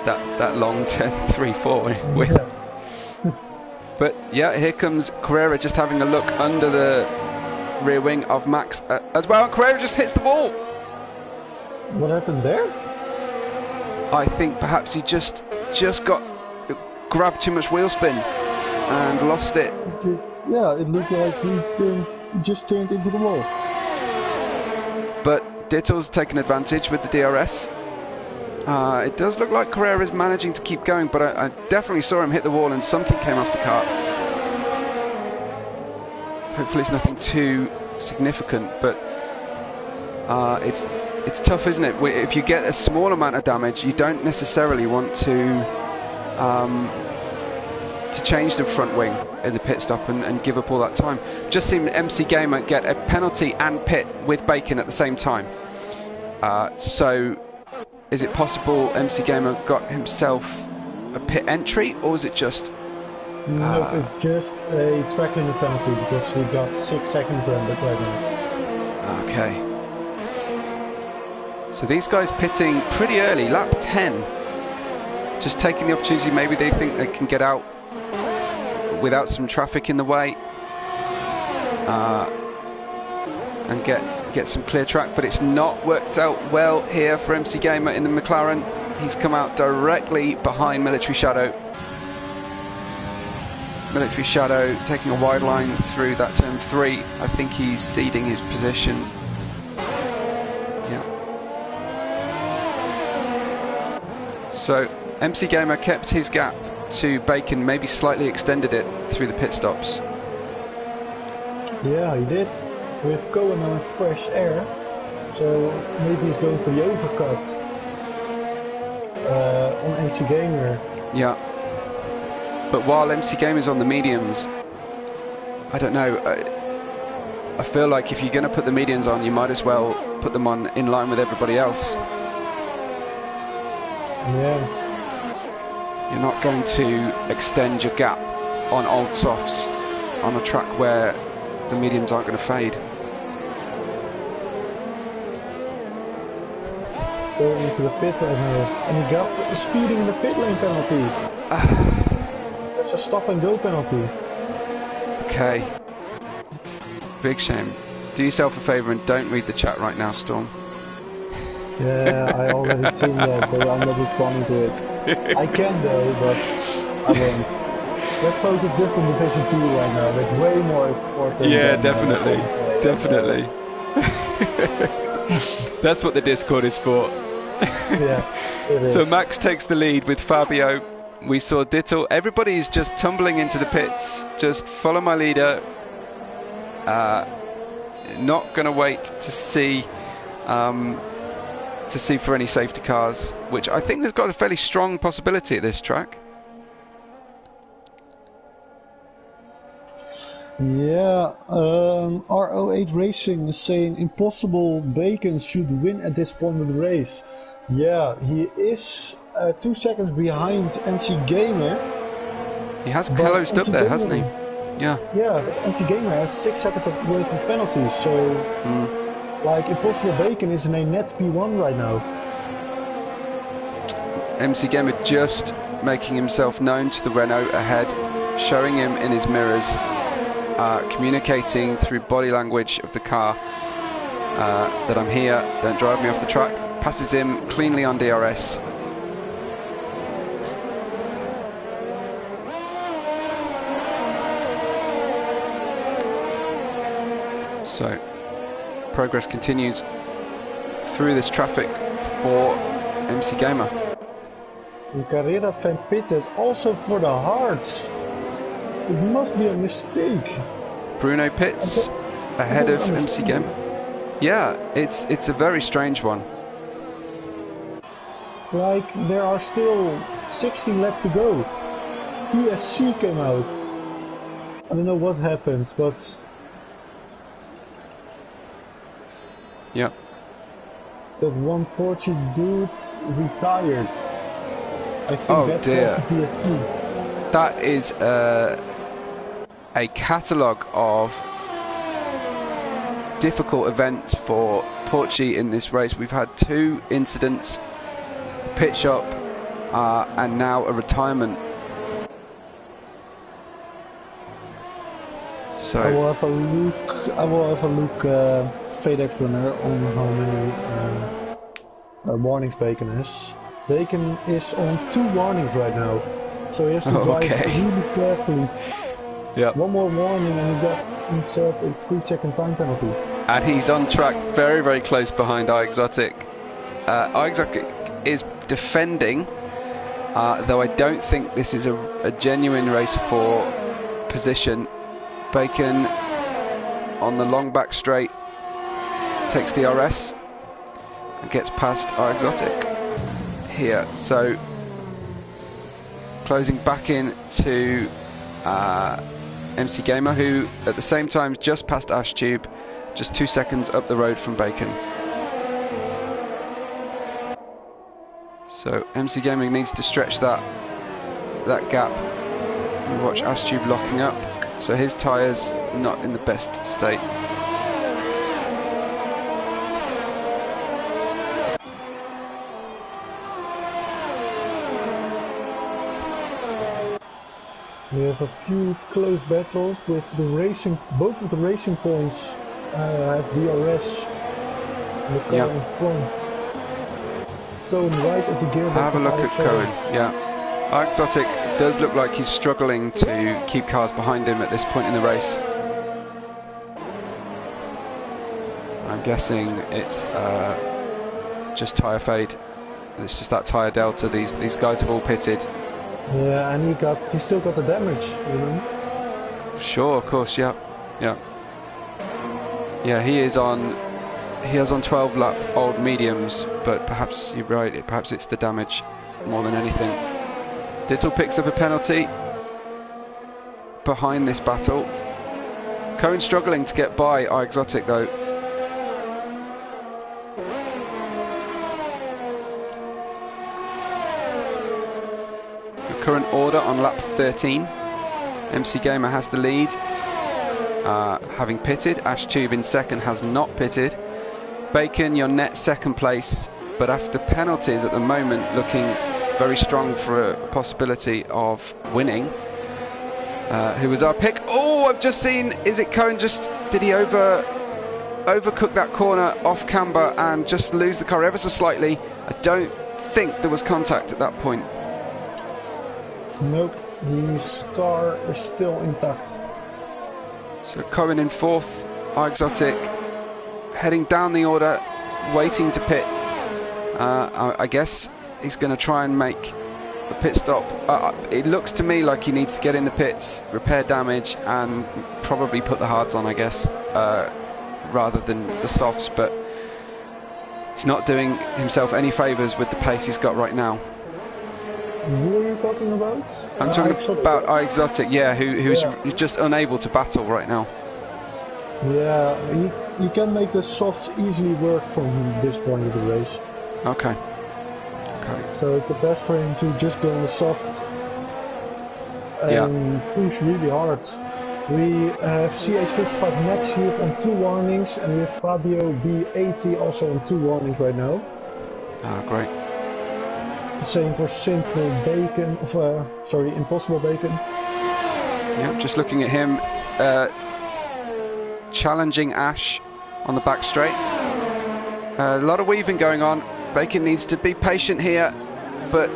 that long 10-3-4 with. But yeah, here comes Carrera just having a look under the rear wing of Max as well. Carrera just hits the wall. What happened there? I think perhaps he just grabbed too much wheel spin and lost it. Yeah, it looked like he just turned into the wall. But Dittle's taken advantage with the DRS. It does look like Carrera is managing to keep going, but I definitely saw him hit the wall and something came off the car. Hopefully it's nothing too significant, but it's tough, isn't it? If you get a small amount of damage, you don't necessarily want to change the front wing in the pit stop and give up all that time. Just seen MC Gamer get a penalty and pit with Bacon at the same time. So is it possible MC Gamer got himself a pit entry, or is it just... No, it's just a track limit penalty because he got 6 seconds on the track limit. Okay. So these guys pitting pretty early, lap 10. Just taking the opportunity, maybe they think they can get out without some traffic in the way and get some clear track, but it's not worked out well here for MC Gamer in the McLaren. He's come out directly behind Military Shadow. Military Shadow taking a wide line through that turn 3. I think he's ceding his position. Yeah. So MC Gamer kept his gap to Bacon, maybe slightly extended it through the pit stops. Yeah, he did. With Cohen on fresh air, so maybe he's going for the overcut on MC Gamer. Yeah. But while MC Gamer is on the mediums, I don't know. I feel like if you're going to put the mediums on, you might as well put them on in line with everybody else. Yeah. You're not going to extend your gap on old softs on a track where the mediums aren't going to fade. Going into the pit right now, and he got speeding in the pit lane penalty. That's a stop and go penalty. Okay. Big shame. Do yourself a favour and don't read the chat right now, Storm. Yeah, I already seen that, but I'm not responding to it. I can though, but I won't. Let's focus just on Division 2 right now. That's way more important. Yeah, definitely. Definitely. That's what the Discord is for. Yeah, it is. So Max takes the lead with Fabio. We saw Dittle. Everybody's just tumbling into the pits. Just follow my leader. Not going to wait to see for any safety cars, which I think they've got a fairly strong possibility at this track. Yeah, RO8 Racing is saying impossible Bacon should win at this point of the race. Yeah, he is 2 seconds behind MC Gamer. He has closed up there, hasn't he? Yeah. Yeah, but MC Gamer has 6 seconds of worth of penalties, so like impossible Bacon is in a net P1 right now. MC Gamer just making himself known to the Renault ahead, showing him in his mirrors, communicating through body language of the car that I'm here, don't drive me off the track. Passes him cleanly on DRS. So progress continues through this traffic for MC Gamer. Carrera fan pitted also for the hards. It must be a mistake. Bruno pits ahead of MC Gamer. Yeah, it's a very strange one. Like, there are still 16 left to go. ESC came out. I don't know what happened, but... Yeah. That one Portuguese dude retired. I think that's dear. ESC. That is a catalogue of difficult events for Porchi in this race. We've had 2 incidents, pit stop, and now a retirement. So I will have a look, FedEx runner, on how many warnings Bacon has. Bacon is on 2 warnings right now, so he has to drive really carefully. Yep. One more warning and he got himself a 3-second time penalty. And he's on track, very, very close behind iExotic. iExotic is defending, though I don't think this is a genuine race for position. Bacon on the long back straight takes DRS and gets past iExotic here. So closing back in to MC Gamer, who at the same time just passed Ash Tube, just 2 seconds up the road from Bacon. So MC Gaming needs to stretch that gap. And watch Ash Tube locking up. So his tyres not in the best state. We have a few close battles with the racing. Both of the racing points have DRS. And the car in front. Going right at the gearbox. Have a look at Cohen. Yeah, iExotic does look like he's struggling to keep cars behind him at this point in the race. I'm guessing it's just tyre fade. It's just that tyre delta. These guys have all pitted. Yeah, and he still got the damage, you know. Sure, of course, yeah. He is on 12 lap old mediums, but perhaps you're right, perhaps it's the damage more than anything. Dittle picks up a penalty behind this battle. Cohen struggling to get by iExotic though. Current order on lap 13. MC Gamer has the lead, having pitted. Ash Tube in second has not pitted. Bacon, your net second place, but after penalties at the moment, looking very strong for a possibility of winning. Who was our pick? Oh, I've just seen, is it Cohen? Did he overcook that corner off camber and just lose the car ever so slightly? I don't think there was contact at that point. Nope, his car is still intact. So Cohen in fourth, iExotic heading down the order, waiting to pit. I guess he's going to try and make a pit stop. It looks to me like he needs to get in the pits, repair damage, and probably put the hards on, I guess, rather than the softs, but he's not doing himself any favours with the pace he's got right now. Who are you talking about? I'm talking about iExotic, yeah, who's just unable to battle right now. Yeah, he can make the softs easily work from this point of the race. Okay. So it's the best for him to just go on the soft and push really hard. We have CH55 Max here on 2 warnings, and we have Fabio B80 also on 2 warnings right now. Great. The same for Simple Bacon, Impossible Bacon. Yeah, just looking at him, challenging Ash on the back straight. A lot of weaving going on. Bacon needs to be patient here, but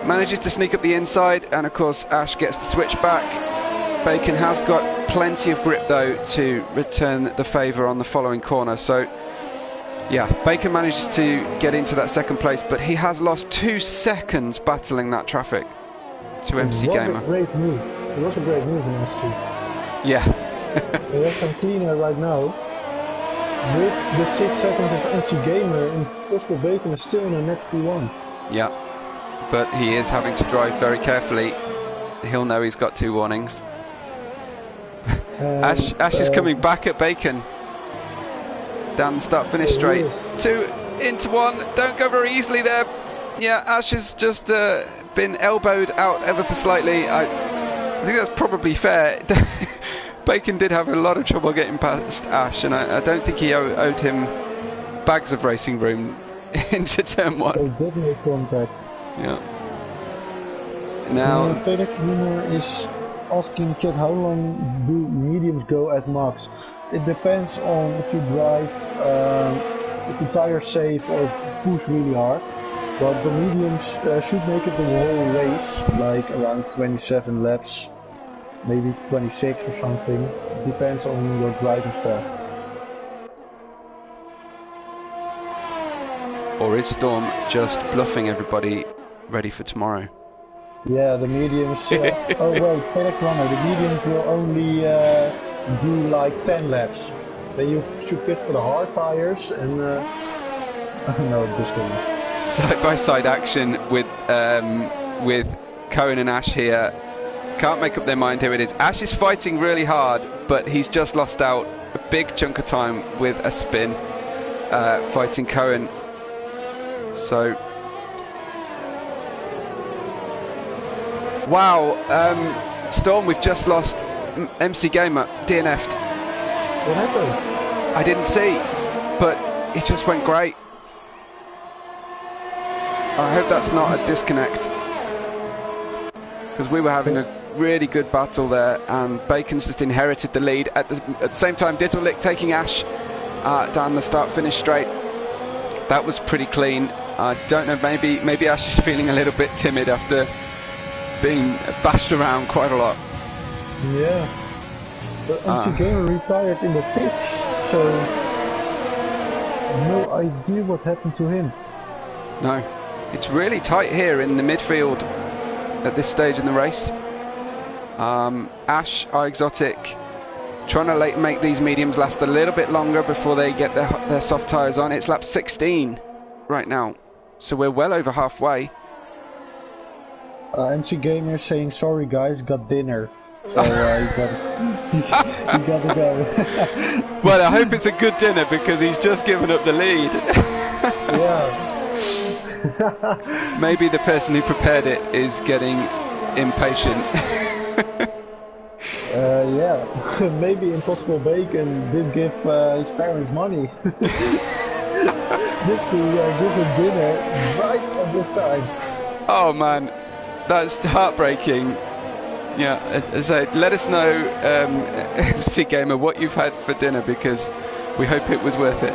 manages to sneak up the inside, and of course Ash gets the switch back. Bacon has got plenty of grip though to return the favour on the following corner, so yeah, Bacon manages to get into that second place, but he has lost 2 seconds battling that traffic to MC Gamer. It was a great move. It was a great move in S2. Yeah. They have some cleaner right now. With the 6 seconds of MC Gamer, Impossible Bacon is still in a net P1. Yeah, but he is having to drive very carefully. He'll know he's got 2 warnings. Ash is coming back at Bacon. Down the start-finish straight. 2 into 1. Don't go very easily there. Yeah, Ash has just been elbowed out ever so slightly. I think that's probably fair. Bacon did have a lot of trouble getting past Ash, and I don't think he owed him bags of racing room into turn 1. They did make contact. Yeah. Now, Felix Rumor is asking chat, how long do mediums go at max? It depends on if you drive, if you tire safe or push really hard. But the mediums should make it the whole race, like around 27 laps, maybe 26 or something. Depends on your driving style. or is Storm just bluffing everybody ready for tomorrow? Yeah, the mediums. Oh wait, Felix Runner. The mediums will only do like 10 laps. Then you should pit for the hard tires and. No, just kidding. Side-by-side action with Cohen and Ash here. Can't make up their mind who it is. Ash is fighting really hard, but he's just lost out a big chunk of time with a spin fighting Cohen. So, wow, Storm, we've just lost MC Gamer, DNF'd. What happened? I didn't see, but it just went great. I hope that's not a disconnect, because we were having a really good battle there, and Bacon's just inherited the lead. At the same time, Dittlick taking Ash down the start-finish straight. That was pretty clean. I don't know, maybe Ash is feeling a little bit timid after being bashed around quite a lot. Yeah, but MC Gamer retired in the pits, so no idea what happened to him. No. It's really tight here in the midfield at this stage in the race. Ash, Exotic, trying to make these mediums last a little bit longer before they get their soft tyres on. It's lap 16 right now, so we're well over halfway. MC Gamer saying, sorry guys, got dinner. So you gotta go. Well, I hope it's a good dinner, because he's just given up the lead. Yeah. Maybe the person who prepared it is getting impatient. Yeah, maybe Impossible Bacon did give his parents money just to give him dinner right at this time. Oh man, that's heartbreaking. Yeah, so let us know, MC Gamer, what you've had for dinner, because we hope it was worth it.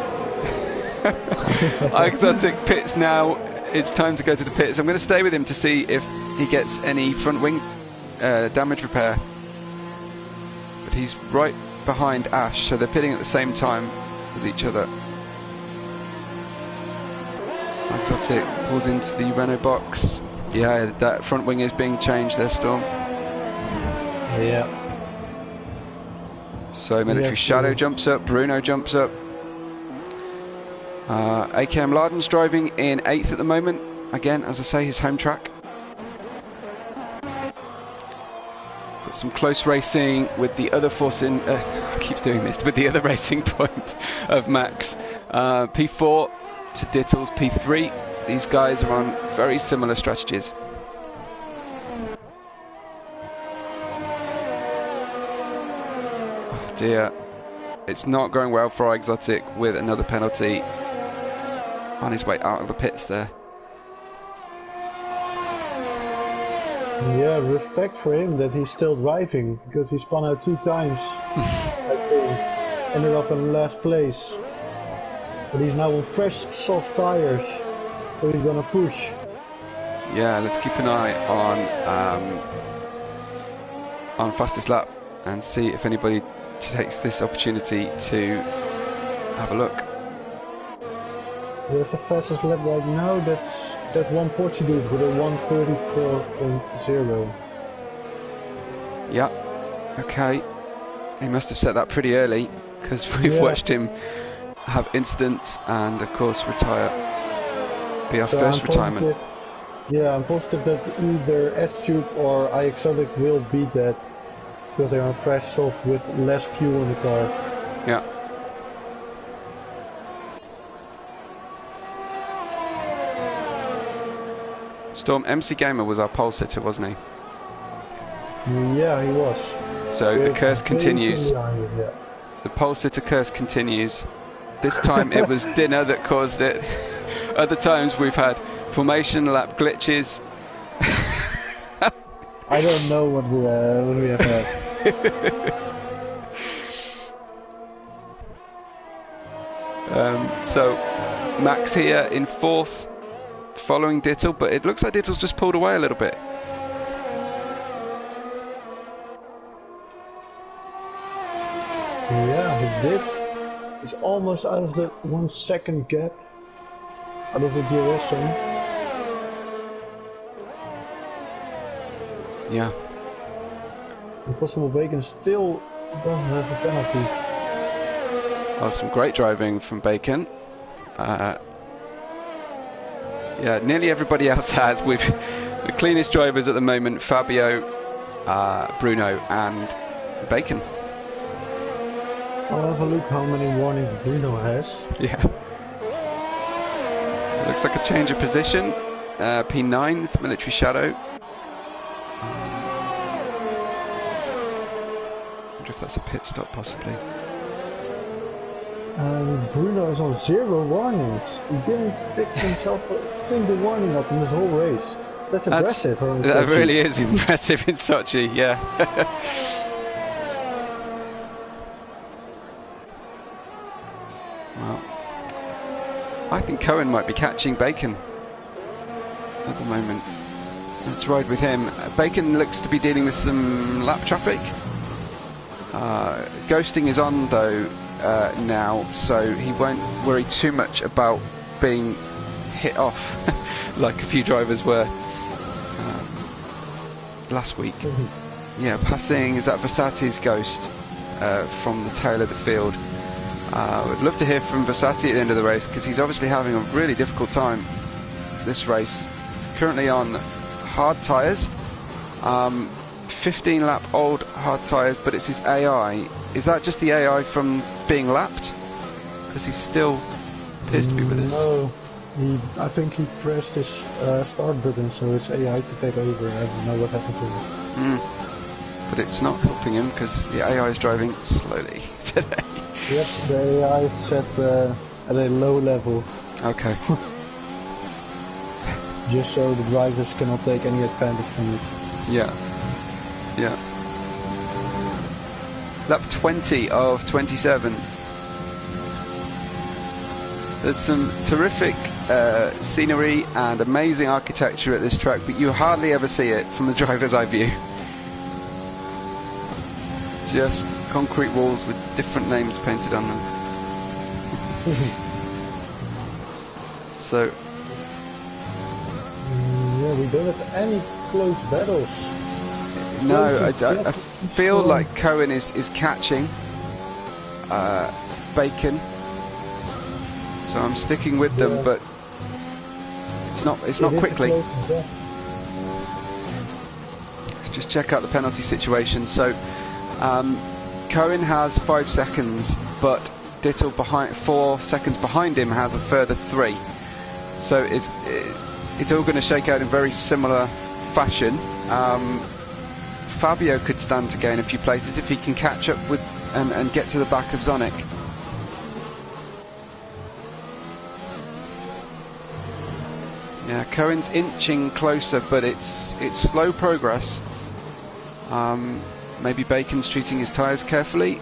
Exotic pits now. It's time to go to the pits. I'm going to stay with him to see if he gets any front wing damage repair. But he's right behind Ash, so they're pitting at the same time as each other. Exotic pulls into the Renault box. Yeah, that front wing is being changed there, Storm. Yeah. So Military Shadow jumps up, Bruno jumps up. AKM Larden's driving in 8th at the moment. Again, as I say, his home track. Got some close racing with the other forcing. I keep doing this with the other racing point of Max. P4 to Dittles, P3. These guys are on very similar strategies. Oh dear, it's not going well for Exotic with another penalty. On his way out of the pits there. Yeah, respect for him that he's still driving, because he spun out 2 times. I think. Ended up in last place. But he's now on fresh, soft tires, so he's gonna push. Yeah, let's keep an eye on fastest lap and see if anybody takes this opportunity to have a look. There's the fastest lap right now, that's that one Portuguese with a 1:34.0. Yeah, okay. He must have set that pretty early, because we've watched him have incidents and, of course, retire. Be our first retirement. Yeah, I'm positive that either S-Tube or iExotics will beat that, because they're on fresh soft with less fuel in the car. Yeah. Storm, MC Gamer was our pole sitter, wasn't he? Yeah, he was. So the curse continues. Yeah. The pole sitter curse continues. This time it was dinner that caused it. Other times we've had formation lap glitches. I don't know what we have had. So Max here in 4th, following Dittle, but it looks like Dittle's just pulled away a little bit. Yeah, he did. He's almost out of the 1 second gap out of the DRS zone. Yeah. Impossible Bacon still doesn't have a penalty. Well, some great driving from Bacon. Yeah, nearly everybody else has. We've the cleanest drivers at the moment: Fabio, Bruno, and Bacon. I'll have a look how many warnings Bruno has. Yeah. Looks like a change of position. P9, Military Shadow. I wonder if that's a pit stop, possibly. Bruno is on 0 warnings. He didn't pick himself a single warning up in this whole race. That's impressive. That really is impressive in Sochi, yeah. Well, I think Cohen might be catching Bacon at the moment. Let's ride with him. Bacon looks to be dealing with some lap traffic. Ghosting is on though now, so he won't worry too much about being hit off like a few drivers were last week. Yeah, passing, is that Versatti's Ghost from the tail of the field. Would love to hear from Versatti at the end of the race, because he's obviously having a really difficult time this race. He's currently on hard tyres, 15 lap old hard tyres, but it's his AI. Is that just the AI from being lapped? Because he still appears to be with us. No, I think he pressed his start button, so it's AI to take over. I don't know what happened to it. But it's not helping him, because the AI is driving slowly today. Yep, the AI is set at a low level. Okay. Just so the drivers cannot take any advantage from it. Yeah. Yeah. Lap 20 of 27. There's some terrific scenery and amazing architecture at this track, but you hardly ever see it from the driver's eye view. Just concrete walls with different names painted on them. So yeah, we don't have any close battles. No, I feel like Cohen is catching Bacon, so I'm sticking with them, but it's not quickly. Let's just check out the penalty situation. So Cohen has 5 seconds, but Dittle 4 seconds behind him has a further 3. So it's all going to shake out in very similar fashion. Fabio could stand to gain a few places if he can catch up with and get to the back of Zonic. Yeah, Cohen's inching closer, but it's slow progress. Maybe Bacon's treating his tyres carefully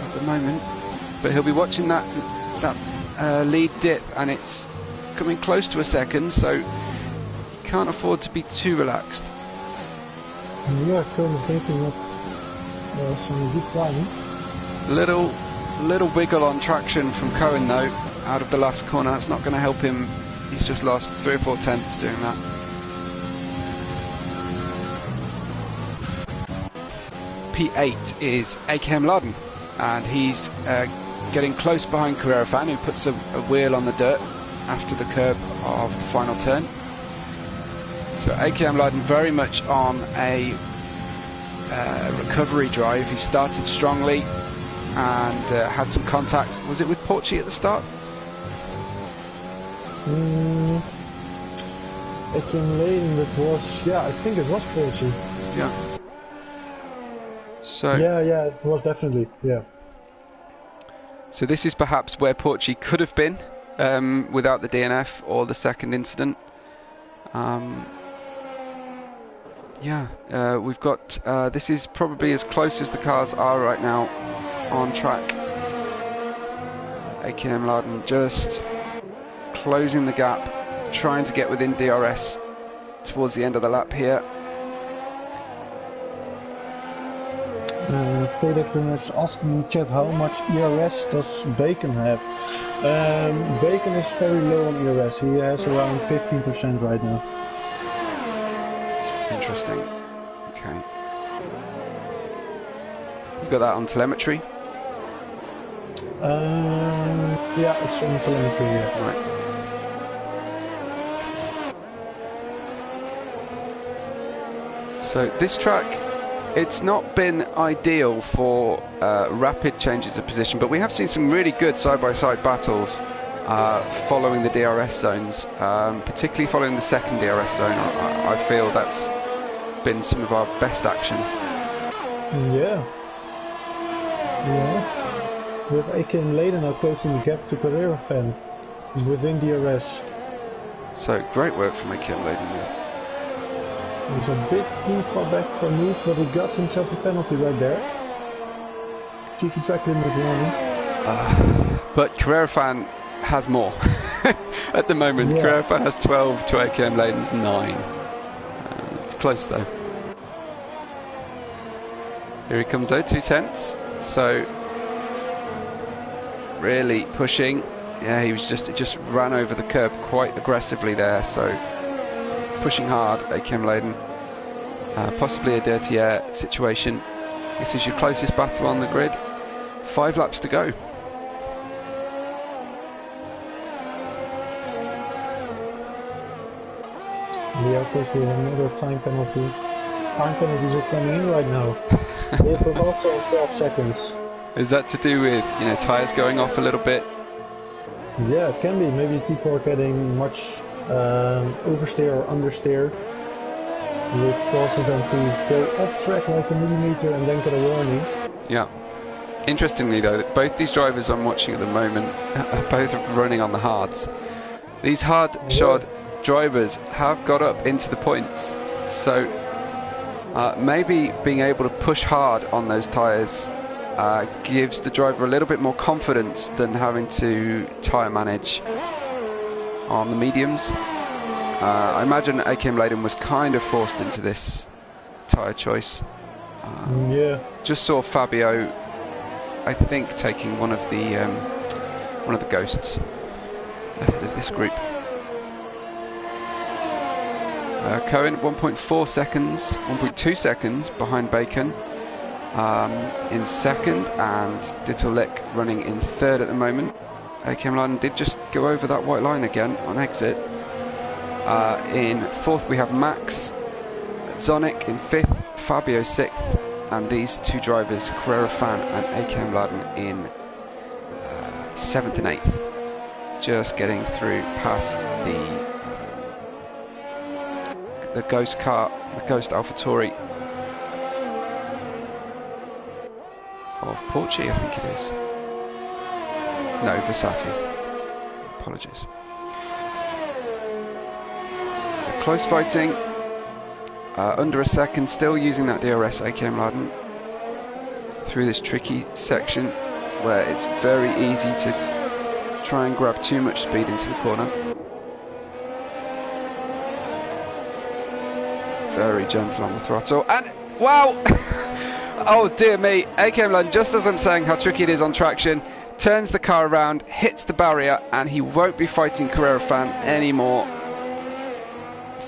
at the moment, but he'll be watching that lead dip, and it's coming close to a second, so he can't afford to be too relaxed. Yeah, Cohen's making up some good time. Little wiggle on traction from Cohen though, out of the last corner. That's not going to help him. He's just lost 3 or 4 tenths doing that. P8 is AKM Laden, and he's getting close behind Carrera Fan, who puts a wheel on the dirt after the curb of the final turn. So AKM Laden very much on a recovery drive. He started strongly and had some contact. Was it with Porchy at the start? AKM Laden, that was, yeah, I think it was Porchy. Yeah. So yeah, it was definitely, yeah. So this is perhaps where Porchy could have been without the DNF or the second incident. We've got, this is probably as close as the cars are right now on track. AKM Laden just closing the gap, trying to get within DRS towards the end of the lap here. Felix is asking in chat how much ERS does Bacon have. Bacon is very low on ERS. He has around 15% right now. Interesting. Okay. You got that on telemetry? Yeah, it's on telemetry. Yeah. Right. So this track, it's not been ideal for rapid changes of position, but we have seen some really good side-by-side battles following the DRS zones, particularly following the second DRS zone. I feel that's been some of our best action. Yeah. With AKM Leden now closing the gap to Carrera Fan. He's within DRS. So great work from AKM Leden there. He's a bit too far back for a move, but he got himself a penalty right there. Cheeky track limit warning. But Carrera Fan has more at the moment. Yeah. Carrera Fan has 12 to AKM Leden's 9. It's close though. Here he comes though, 2 tenths. So really pushing. Yeah, he was it just ran over the curb quite aggressively there. So pushing hard, AKM Leden. Possibly a dirty air situation. This is your closest battle on the grid. 5 laps to go. Yeah, of course we have another time penalty. Time penalties are coming in right now. It was also 12 seconds. Is that to do with, tyres going off a little bit? Yeah, it can be. Maybe people are getting much oversteer or understeer. It causes them to go off track like a millimeter and then get a warning. Yeah. Interestingly though, both these drivers I'm watching at the moment are both running on the hards. These hard shod drivers have got up into the points, so maybe being able to push hard on those tyres gives the driver a little bit more confidence than having to tyre manage on the mediums. I imagine AKM Leden was kind of forced into this tyre choice. Yeah. Just saw Fabio, I think, taking one of the ghosts ahead of this group. Cohen 1.4 seconds, 1.2 seconds behind Bacon in second, and Dittelek running in third at the moment. AKM Leden did just go over that white line again on exit. In fourth we have Max, Zonic in fifth, Fabio sixth, and these two drivers, Carrera Fan and AKM Leden, in seventh and eighth, just getting through past the ghost car, the ghost AlphaTauri of Porchy, I think it is. No, Versati. Apologies. So close fighting. Under a second, still using that DRS, AKM Leden, through this tricky section where it's very easy to try and grab too much speed into the corner. Very gentle on the throttle, and wow! Oh dear me, AKM Leden, just as I'm saying how tricky it is on traction, turns the car around, hits the barrier, and he won't be fighting Carrera Fan anymore.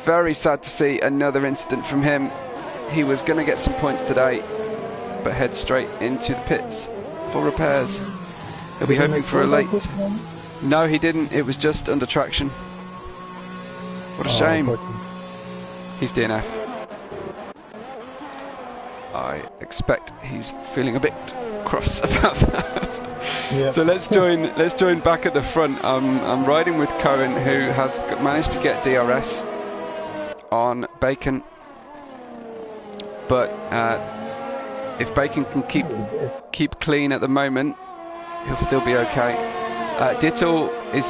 Very sad to see another incident from him. He was going to get some points today, but heads straight into the pits for repairs. He'll be hoping for a late... No, he didn't. It was just under traction. What a shame. He's DNF'd. I expect he's feeling a bit cross about that. Yep. So let's join back at the front. I'm riding with Cohen, who has managed to get DRS on Bacon, but If Bacon can keep clean at the moment, he'll still be okay. Dittel is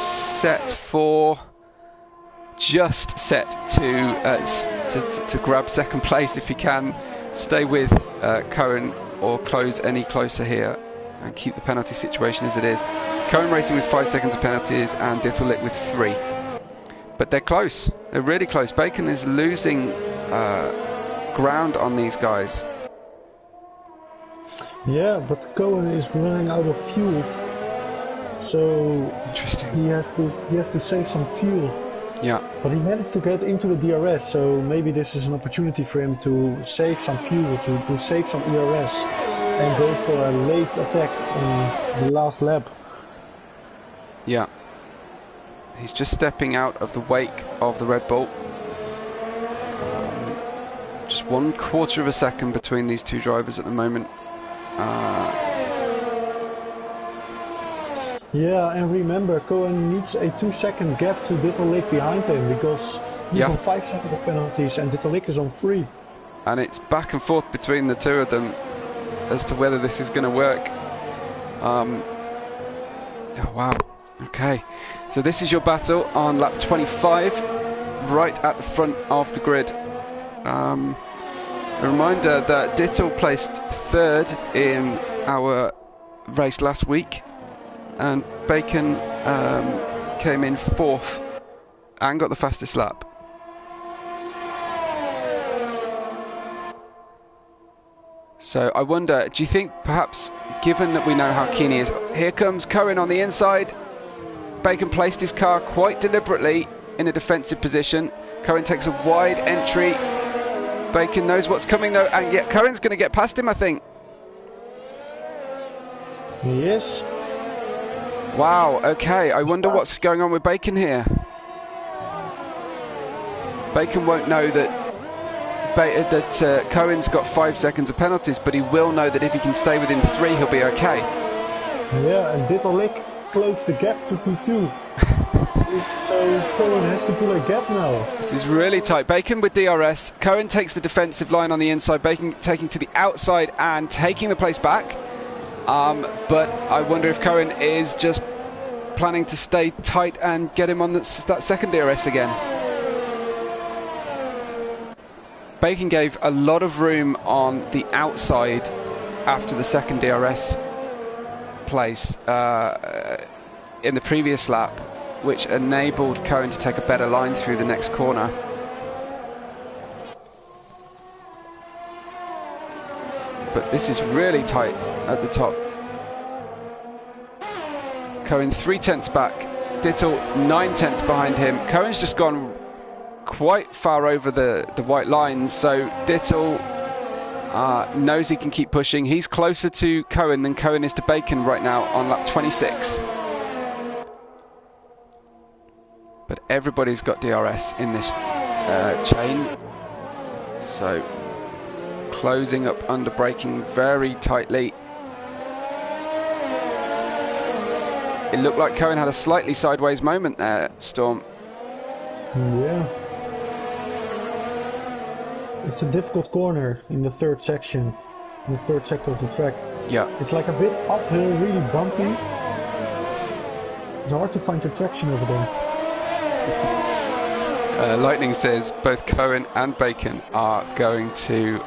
just set to grab second place if he can stay with Cohen or close any closer here and keep the penalty situation as it is. Cohen racing with 5 seconds of penalties and Dittel with 3. But they're close. They're really close. Bacon is losing ground on these guys. Yeah, but Cohen is running out of fuel, so interesting. He has to save some fuel. Yeah. But he managed to get into the DRS, so maybe this is an opportunity for him to save some fuel, to save some ERS, and go for a late attack on the last lap. Yeah. He's just stepping out of the wake of the Red Bull. Just 1/4 of a second between these two drivers at the moment. Yeah, and remember, Cohen needs a 2-second gap to Dittel behind him, because he's on 5 seconds of penalties and Dittel is on 3. And it's back and forth between the two of them as to whether this is going to work. Oh, wow. Okay, so this is your battle on lap 25, right at the front of the grid. A reminder that Dittel placed 3rd in our race last week, and Bacon came in 4th and got the fastest lap. So I wonder, do you think perhaps, given that we know how keen he is, here comes Cohen on the inside. Bacon placed his car quite deliberately in a defensive position. Cohen takes a wide entry. Bacon knows what's coming though, and yet Cohen's going to get past him, I think. Yes. Wow, okay, I wonder what's going on with Bacon here. Bacon won't know that Cohen's got 5 seconds of penalties, but he will know that if he can stay within 3, he'll be okay. Yeah, and Dittel closed the gap to P2. So Cohen has to pull a gap now. This is really tight. Bacon with DRS. Cohen takes the defensive line on the inside. Bacon taking to the outside and taking the place back. But I wonder if Cohen is just planning to stay tight and get him on that second DRS again. Bacon gave a lot of room on the outside after the second DRS place in the previous lap, which enabled Cohen to take a better line through the next corner. But this is really tight at the top. Cohen 3/10 back, Dittel 9/10 behind him. Cohen's just gone quite far over the white lines, so Dittel knows he can keep pushing. He's closer to Cohen than Cohen is to Bacon right now on lap 26. But everybody's got DRS in this chain, so closing up under braking very tightly. It looked like Cohen had a slightly sideways moment there, Storm. Yeah. It's a difficult corner in the third section, in the third sector of the track. Yeah. It's like a bit uphill, really bumpy. It's hard to find your traction over there. Lightning says both Cohen and Bacon are going to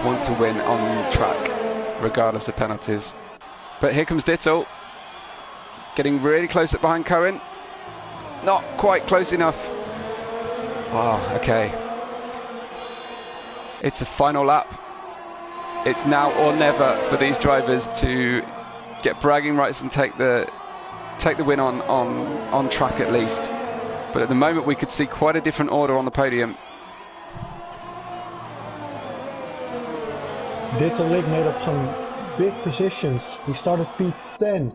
want to win on track, regardless of penalties. But here comes Dittel, getting really close up behind Cohen. Not quite close enough. Wow, okay. It's the final lap. It's now or never for these drivers to get bragging rights and take the win on track at least. But at the moment we could see quite a different order on the podium. Dittel made up some big positions. He started P10.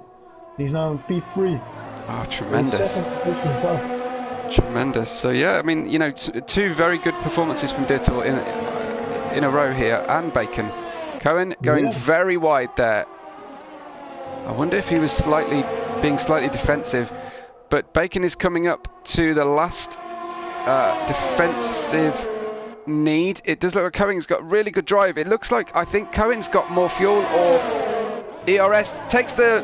He's now in P3. Oh, tremendous. Second position up. Tremendous. So yeah, I mean, you know, two very good performances from Dittel in a row here, and Bacon. Cohen going very wide there. I wonder if he was being slightly defensive. But Bacon is coming up to the last defensive need. It does look like Cohen's got really good drive. It looks like, I think Cohen's got more fuel, or ERS takes the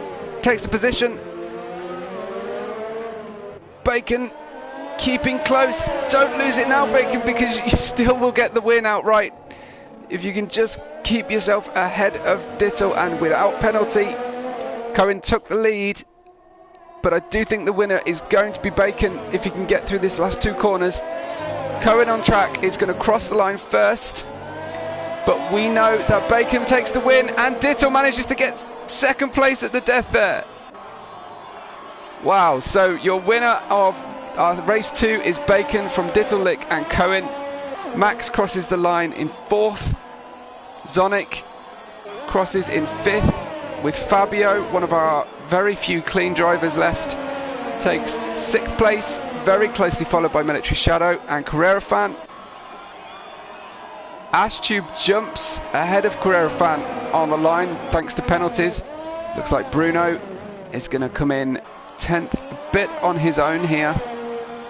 position. Bacon keeping close. Don't lose it now, Bacon, because you still will get the win outright. If you can just keep yourself ahead of Dittel and without penalty. Cohen took the lead, but I do think the winner is going to be Bacon if he can get through this last two corners. Cohen on track is going to cross the line first, but we know that Bacon takes the win, and Dittel manages to get second place at the death there. Wow, so your winner of race 2 is Bacon from Dittellick and Cohen. Max crosses the line in 4th. Zonic crosses in 5th, with Fabio, one of our very few clean drivers left, takes 6th place, very closely followed by Military Shadow and Carrera Fan. Ashtube jumps ahead of Carrera Fan on the line thanks to penalties. Looks like Bruno is going to come in 10th, a bit on his own here.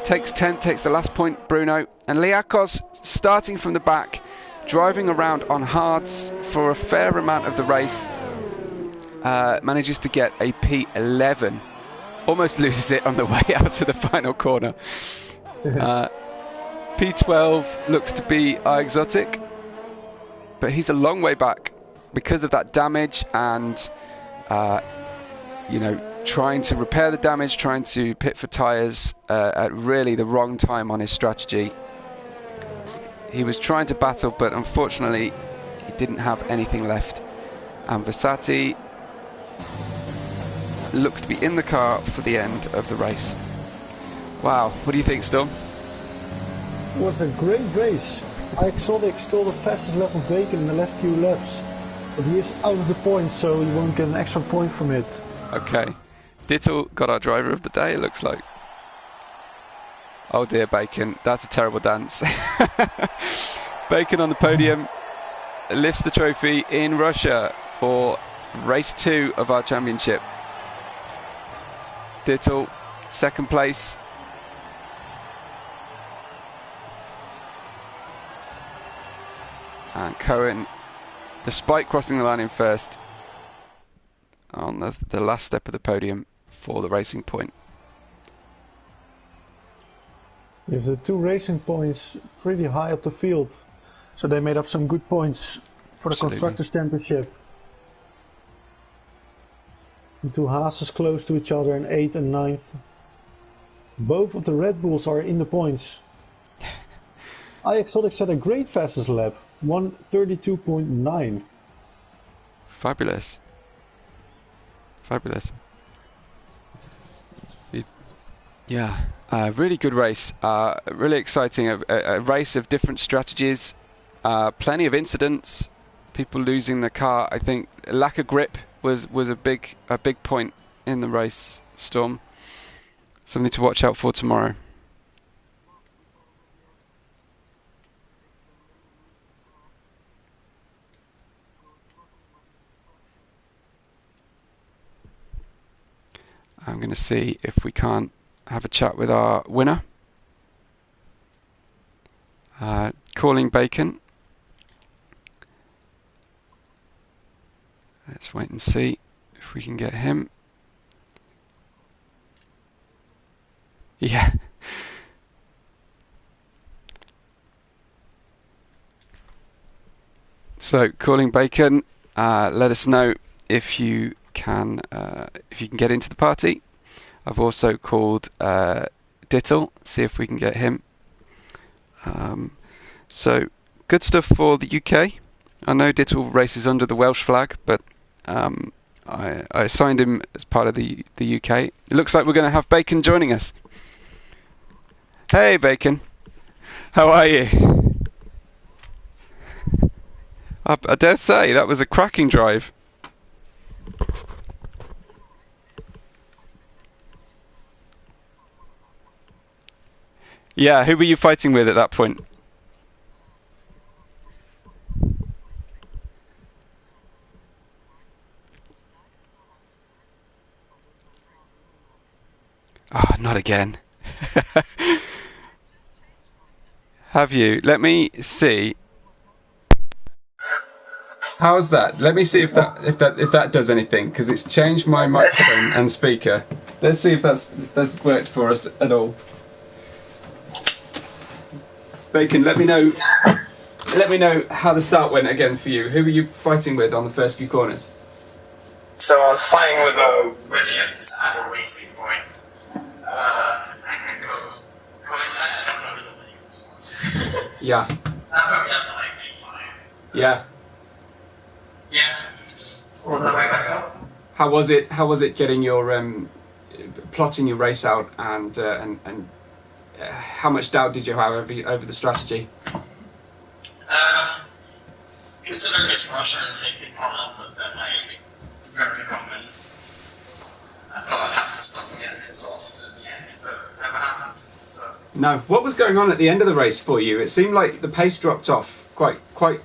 Takes 10th, takes the last point, Bruno. And Liakos starting from the back, driving around on hards for a fair amount of the race. Manages to get a P11. Almost loses it on the way out to the final corner. P12 looks to be Exotic, but he's a long way back because of that damage and, you know, trying to repair the damage, trying to pit for tyres at really the wrong time on his strategy. He was trying to battle, but unfortunately he didn't have anything left. And Versati looks to be in the car for the end of the race. Wow, what do you think, Storm? It was a great race. Exotic stole the fastest lap of Bacon in the last few laps, but he is out of the points, so he won't get an extra point from it. Okay, Dittel got our driver of the day, it looks like. Oh dear, Bacon, that's a terrible dance. Bacon on the podium lifts the trophy in Russia for race 2 of our championship. Dittel, second place. And Cohen, despite crossing the line in first, on the last step of the podium for the racing point. You have the 2 racing points pretty high up the field, so they made up some good points for the Absolutely. Constructors' Championship. The 2 Haases close to each other in 8th and 9th. Both of the Red Bulls are in the points. Exotic set a great fastest lap, 1:32.9. Fabulous. Fabulous. Yeah, really good race. Really exciting. A race of different strategies. Plenty of incidents. People losing the car. I think lack of grip was a big point in the race, Storm. Something to watch out for tomorrow. I'm going to see if we can't have a chat with our winner. Calling Bacon. Let's wait and see if we can get him. Yeah. So calling Bacon, let us know if you can get into the party. I've also called Dittel, see if we can get him. So good stuff for the UK. I know Dittel races under the Welsh flag, but I assigned him as part of the UK. It looks like we're going to have Bacon joining us. Hey Bacon, how are you? I dare say that was a cracking drive. Yeah, who were you fighting with at that point? Oh, not again. Have you? Let me see. How's that? Let me see if that does anything, because it's changed my microphone and speaker. Let's see if that's worked for us at all. Bacon, let me know. Let me know how the start went again for you. Who were you fighting with on the first few corners? So I was fighting with Williams at a racing point. I can go. I don't know what he was. Yeah. I probably have to like be 5. Yeah. Yeah. Just all the way back up. How was it? How was it getting your plotting your race out, and how much doubt did you have over the strategy? Considering it's Russia and safety parts have been like very common, I thought I'd have to stop and get this off at the end, but it never happened. So. No. What was going on at the end of the race for you? It seemed like the pace dropped off quite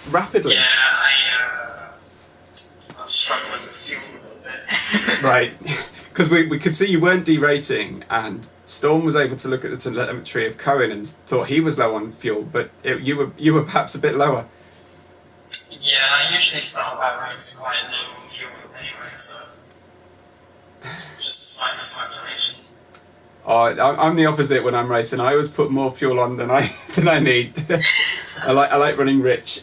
rapidly. Yeah, I was struggling with fuel a little bit. Right. Because we could see you weren't derating, and Storm was able to look at the telemetry of Cohen and thought he was low on fuel, but you were perhaps a bit lower. Yeah, I usually start by racing quite low on fuel anyway, so just slight miscalculations. Oh, I'm the opposite when I'm racing. I always put more fuel on than I need. I like running rich.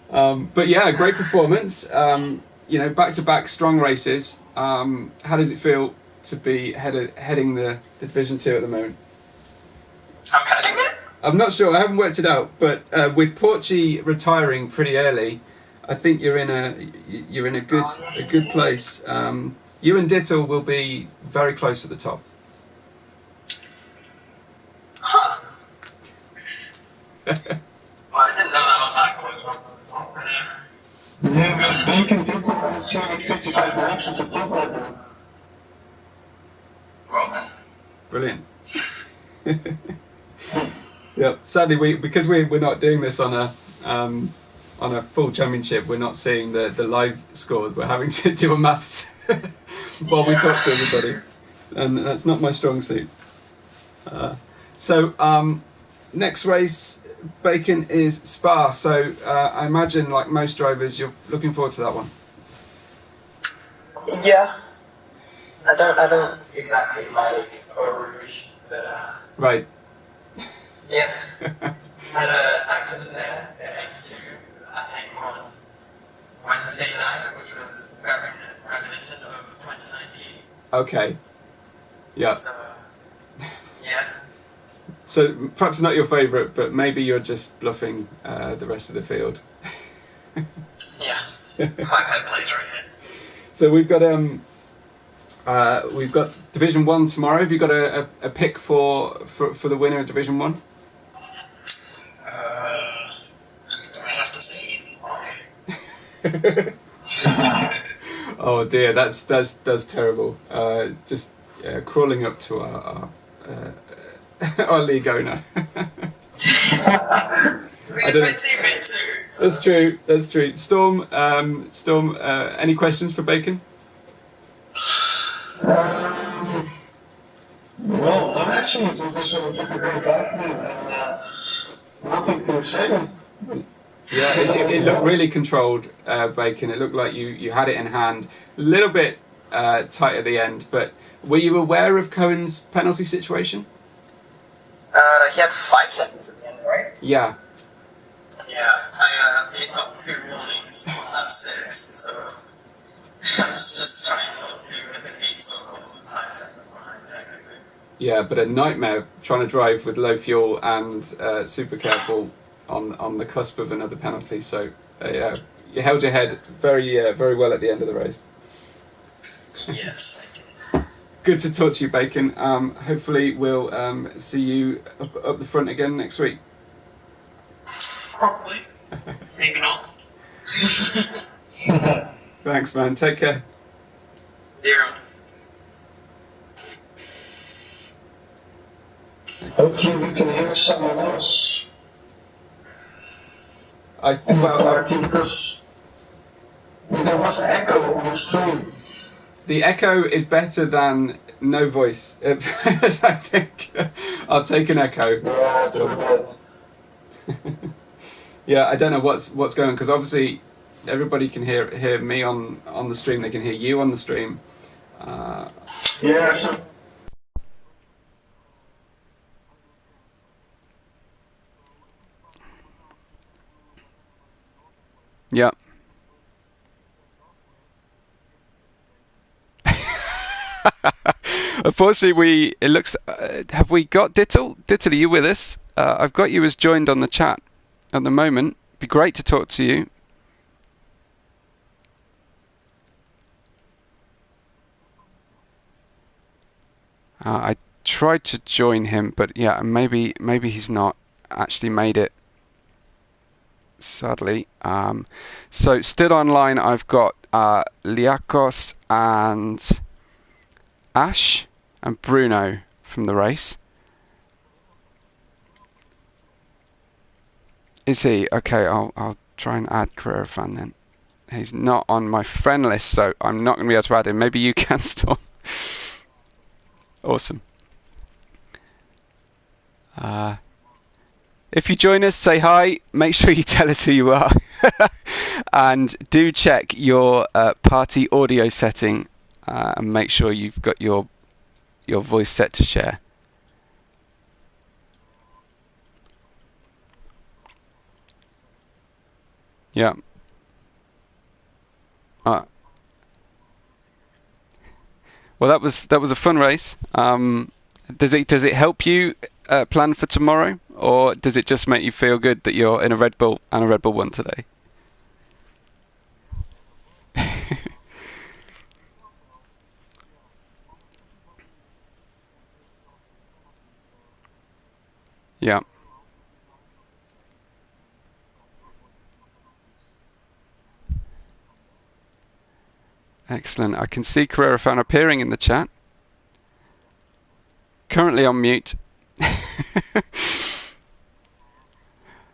But yeah, great performance. Back-to-back strong races. How does it feel to be heading the Division 2 at the moment? I'm heading it? I'm not sure. I haven't worked it out, but with Porchy retiring pretty early, I think you're in a good place. You and Dittle will be very close at the top. Huh. Well, I didn't know that was that close up to the top there. Yeah, Bacon Dittle and 55 laps at the top right now. Well then. Brilliant. Yep. Sadly, because we're not doing this on a full championship, we're not seeing the live scores. We're having to do a maths while we talk to everybody, and that's not my strong suit. So next race, Bacon, is Spa. So I imagine, like most drivers, you're looking forward to that one. Yeah. I don't exactly like Eau Rouge, but Right. yeah. Had an accident there at F2, I think, on Wednesday night, which was very reminiscent of 2019. Okay. Yeah. So, yeah. So perhaps not your favourite, but maybe you're just bluffing the rest of the field. Yeah. 5 place right here. So we've got Division 1 tomorrow. Have you got a pick for the winner of Division 1? Do I have to say easy? Oh dear, that's terrible. Just crawling up to our league owner. He's my teammate too. So. That's true. Storm, any questions for Bacon? Well, no, actually, it was just a great afternoon, and nothing to say. Yeah, it looked really controlled, Bacon. It looked like you had it in hand. A little bit tight at the end, but were you aware of Cohen's penalty situation? He had 5 seconds at the end, right? Yeah. Yeah, I picked up 2 warnings on lap 6, so I was just trying not to be so close with 5 seconds behind, technically. Yeah, but a nightmare trying to drive with low fuel and super careful on the cusp of another penalty. So you held your head very well at the end of the race. Yes, I did. Good to talk to you, Bacon. Hopefully we'll see you up the front again next week. Probably. Maybe not. Thanks, man. Take care. Dear. Hopefully we can hear someone else. Because there was an echo on the stream. The echo is better than No voice. I think I'll take an echo. Yeah, I don't know what's going on, because obviously everybody can hear me on the stream. They can hear you on the stream. Yeah, so Yeah. Unfortunately, it looks. Have we got Dittle? Dittle, are you with us? I've got you as joined on the chat at the moment. Be great to talk to you. I tried to join him, but yeah, maybe he's not actually made it. Sadly. So still online, I've got Liakos and Ash and Bruno from the race. Is he? Okay, I'll try and add Carrera Fan then. He's not on my friend list, so I'm not going to be able to add him. Maybe you can, Storm. Awesome. If you join us, say hi. Make sure you tell us who you are. And do check your party audio setting and make sure you've got your voice set to share. Yeah. Well, that was a fun race. Does it help you plan for tomorrow, or does it just make you feel good that you're in a Red Bull and a Red Bull won today? Yeah. Excellent. I can see Carrera Fan appearing in the chat. Currently on mute.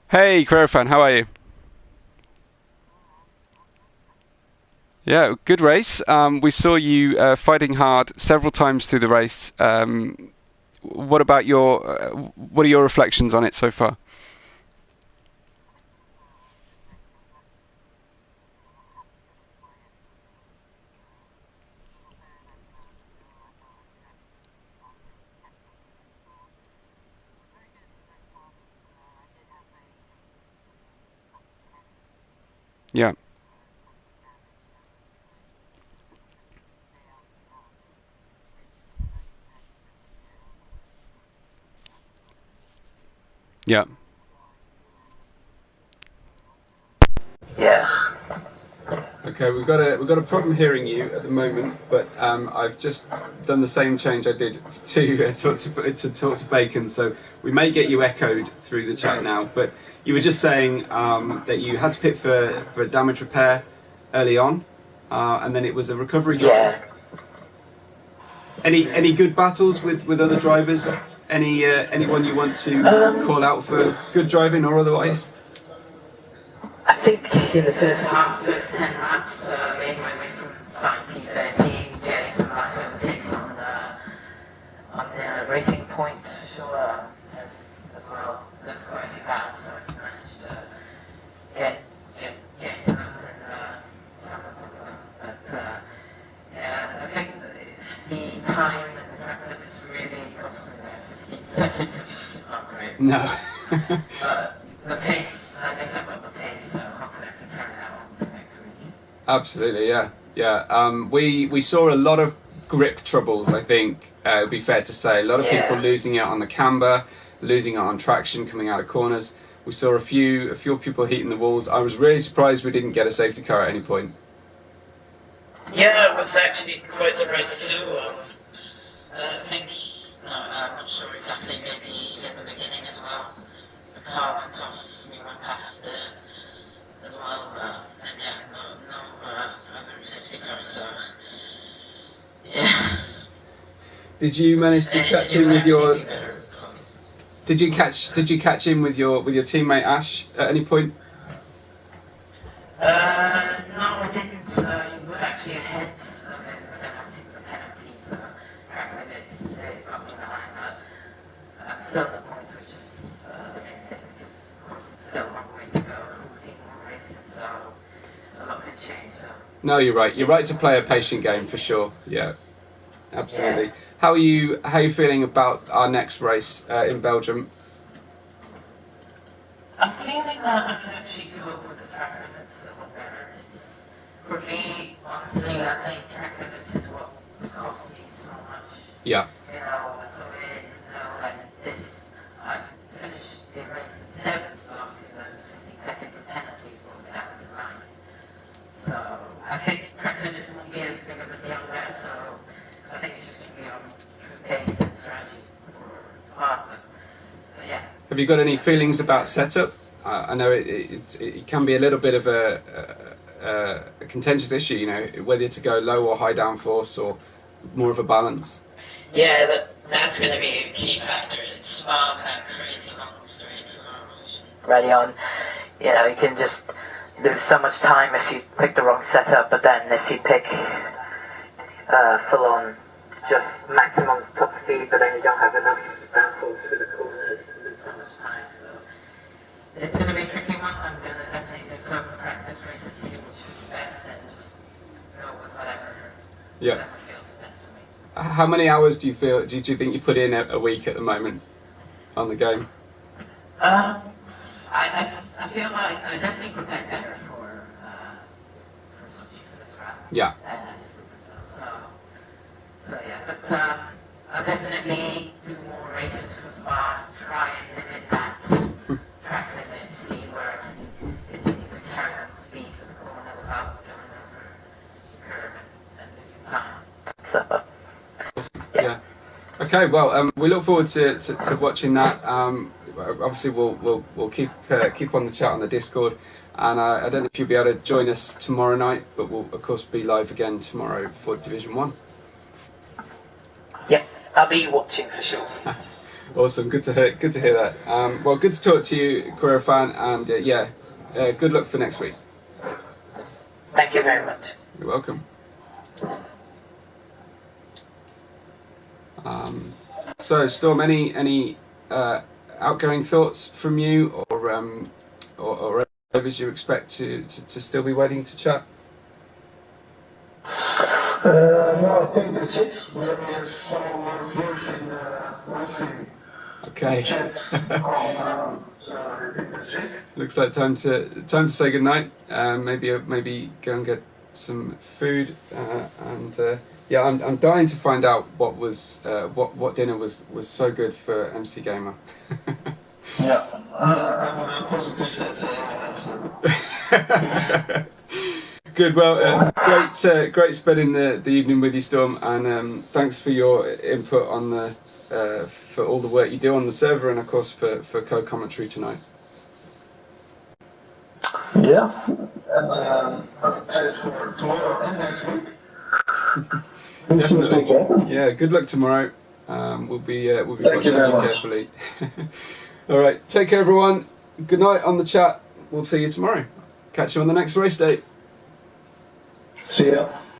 Hey, Carrera Fan, how are you? Yeah, good race. We saw you fighting hard several times through the race. What about what are your reflections on it so far? Yeah. Yeah. yeah. Okay, we've got a problem hearing you at the moment, but I've just done the same change I did to talk to Bacon, so we may get you echoed through the chat now. But you were just saying that you had to pit for damage repair early on, and then it was a recovery drive. Yeah. Any good battles with other drivers? Anyone you want to call out for good driving or otherwise? I think in the first 10 laps, made my way from starting P13, getting some nice overtakes on the racing point for sure, as well. There's quite a few battles, so I managed to get into those and come on top of them. But yeah, I think the time and the track limit is really costing me 15 seconds, which is not great. No. But the pace, at least I've got the pace, so hopefully I can carry that on to next week. Absolutely, yeah. We saw a lot of grip troubles. I think it would be fair to say a lot of people losing out on the camber, losing out on traction coming out of corners. We saw a few people hitting the walls. I was really surprised we didn't get a safety car at any point. Yeah, I was actually quite surprised too. I think, no, I'm not sure exactly, maybe in the beginning as well. The car went off, we went past as well, and yeah, no other safety cars, so yeah. Did you manage to catch in with your? Did you catch in with your teammate Ash at any point? No, I didn't. He was actually ahead of him, but then obviously with the penalty, so track still the points, which is the main thing, because of course it's still a long way to go, 14 more races, so a lot can change. So. No, you're right. You're right to play a patient game for sure. Yeah, absolutely. Yeah. How are you feeling about our next race in Belgium? I'm feeling that I can actually cope with the track limits a lot better. It's, for me, honestly, I think track limits is what cost me so much. Yeah. You know, so in Brazil and this, I've finished the race in 7th, but obviously those 15-second penalties brought me down to 9th. So I think track limits won't be as big of a deal there, so I think it's just going to be on true pace and strategy for Spa. But yeah. Have you got any feelings about setup? I know it can be a little bit of a contentious issue, you know, whether to go low or high downforce or more of a balance. Yeah, that's going to be a key factor. It's Spa with that crazy long straight from our region. Ready on, you know, you can just lose so much time if you pick the wrong setup, but then if you pick full on just maximum top speed, but then you don't have enough downforce for the corners, you can lose so much time. So it's going to be a tricky one. I'm going to definitely do some practice races, see which is best, and just go with whatever feels best for me. How many hours do you think you put in a week at the moment on the game? I feel like I definitely prepared better for Sochi for this round. Yeah. Than I did for Brazil. So yeah, but I'll definitely do more races for Spa, try and limit that track limit, see where I can continue to carry on speed for the corner without going over the curve and losing time. So yeah. Okay, well, we look forward to watching that. Obviously, we'll keep on the chat on the Discord, and I don't know if you'll be able to join us tomorrow night, but we'll of course be live again tomorrow for Division 1. Yeah, I'll be watching for sure. Awesome, good to hear that. Well, good to talk to you, Career Fan, and good luck for next week. Thank you very much. You're welcome. So, Storm, any outgoing thoughts from you, or others you expect to still be waiting to chat? No, I think that's it. We have some more views in my stream. Okay. Chat. So I think that's it. Looks like time to say goodnight. Maybe go and get some food, and I'm dying to find out what dinner was so good for MC Gamer. Yeah, I'm positive that. Good. Well, great spending the evening with you, Storm, and thanks for your input on for all the work you do on the server, and of course for co-commentary tonight. Yeah, and I'm excited for tomorrow and next week. Definitely. Yeah. Good luck tomorrow. We'll be watching you carefully. All right. Take care, everyone. Good night on the chat. We'll see you tomorrow. Catch you on the next race day. See ya.